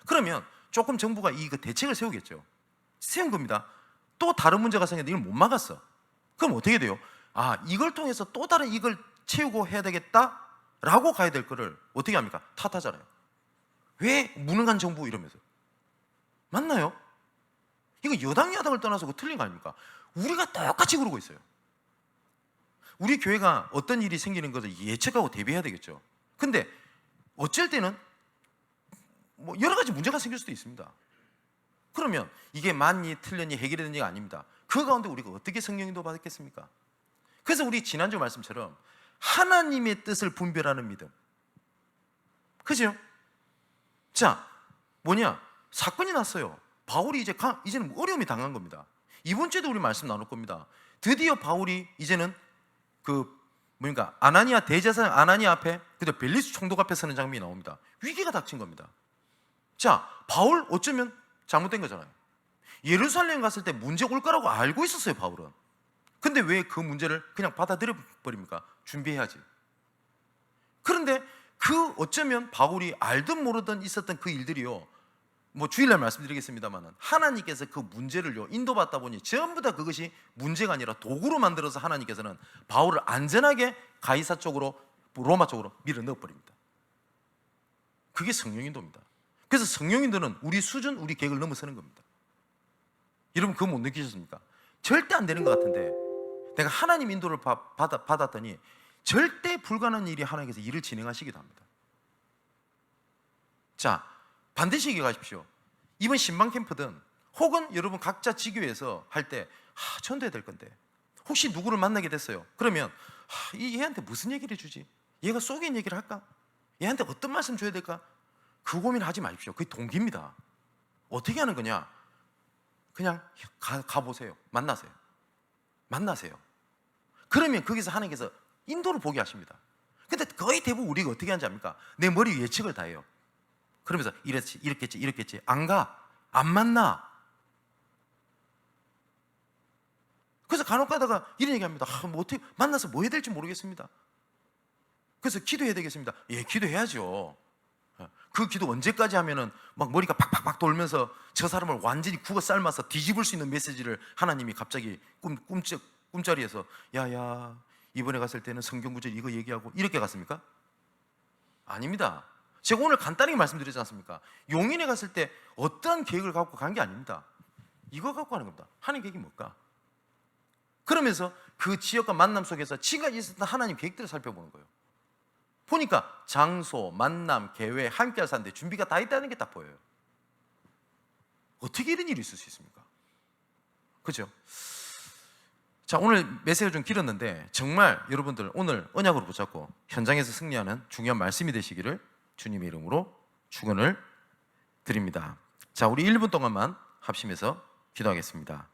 그러면 조금 정부가 이 대책을 세우겠죠. 세운 겁니다. 또 다른 문제가 생겼는데 이걸 못 막았어. 그럼 어떻게 돼요? 아, 이걸 통해서 또 다른 이걸 채우고 해야 되겠다라고 가야 될 거를 어떻게 합니까? 탓하잖아요. 왜 무능한 정부 이러면서. 맞나요? 이거 여당 야당을 떠나서 그거 틀린 거 아닙니까? 우리가 똑같이 그러고 있어요. 우리 교회가 어떤 일이 생기는 것을 예측하고 대비해야 되겠죠. 근데 어쩔 때는 뭐 여러 가지 문제가 생길 수도 있습니다. 그러면 이게 맞니 틀렸니 해결이 되는 게 아닙니다. 그 가운데 우리가 어떻게 성령인도 받았겠습니까? 그래서 우리 지난주 말씀처럼 하나님의 뜻을 분별하는 믿음, 그죠? 자, 뭐냐? 사건이 났어요. 바울이 이제는 어려움이 당한 겁니다. 이번 주에도 우리 말씀 나눌 겁니다. 드디어 바울이 이제는 아나니아 대제사장 아나니아 앞에, 그다음 벨리스 총독 앞에 서는 장면이 나옵니다. 위기가 닥친 겁니다. 자, 바울 어쩌면 잘못된 거잖아요. 예루살렘 갔을 때 문제 올 거라고 알고 있었어요, 바울은. 근데 왜 그 문제를 그냥 받아들여 버립니까? 준비해야지. 그런데 어쩌면 바울이 알든 모르든 있었던 그 일들이요, 뭐 주일날 말씀드리겠습니다만은 하나님께서 그 문제를요 인도받다 보니 전부 다 그것이 문제가 아니라 도구로 만들어서 하나님께서는 바울을 안전하게 가이사 쪽으로, 로마 쪽으로 밀어 넣어버립니다. 그게 성령인도입니다. 그래서 성령인도는 우리 수준, 우리 계획을 넘어서는 겁니다. 여러분 그거 못 느끼셨습니까? 절대 안 되는 것 같은데 내가 하나님 인도를 받았더니 절대 불가능한 일이 하나님께서 일을 진행하시기도 합니다. 자, 반드시 기억하십시오. 이번 신방 캠프든 혹은 여러분 각자 지교에서 할 때 전도해야 될 건데 혹시 누구를 만나게 됐어요. 그러면 얘한테 무슨 얘기를 해주지? 얘가 속인 얘기를 할까? 얘한테 어떤 말씀 줘야 될까? 그 고민하지 마십시오. 그게 동기입니다. 어떻게 하는 거냐? 그냥 가보세요. 만나세요. 그러면 거기서 하나님께서 인도를 보게 하십니다. 근데 거의 대부분 우리가 어떻게 하는지 압니까? 내 머리 예측을 다 해요. 그러면서 이렇겠지 안 안 만나. 그래서 간혹 가다가 이런 얘기합니다. 뭐 어떻게 만나서 뭐 해야 될지 모르겠습니다. 그래서 기도해야 되겠습니다. 예, 기도해야죠. 그 기도 언제까지 하면은 막 머리가 팍팍팍 돌면서 저 사람을 완전히 국어 삶아서 뒤집을 수 있는 메시지를 하나님이 갑자기 꿈자리에서 야야 이번에 갔을 때는 성경 구절 이거 얘기하고 이렇게 갔습니까? 아닙니다. 제가 오늘 간단히 말씀드리지 않습니까? 용인에 갔을 때 어떠한 계획을 갖고 간 게 아닙니다. 이거 갖고 가는 겁니다. 하나님 계획이 뭘까? 그러면서 그 지역과 만남 속에서 지금까지 있었던 하나님 계획들을 살펴보는 거예요. 보니까 장소, 만남, 계획, 함께 할 사람들 준비가 다 있다는 게 딱 보여요. 어떻게 이런 일이 있을 수 있습니까? 그죠? 자, 오늘 메시지가 좀 길었는데 정말 여러분들 오늘 언약으로 붙잡고 현장에서 승리하는 중요한 말씀이 되시기를 주님의 이름으로 축원을 드립니다. 자, 우리 1분 동안만 합심해서 기도하겠습니다.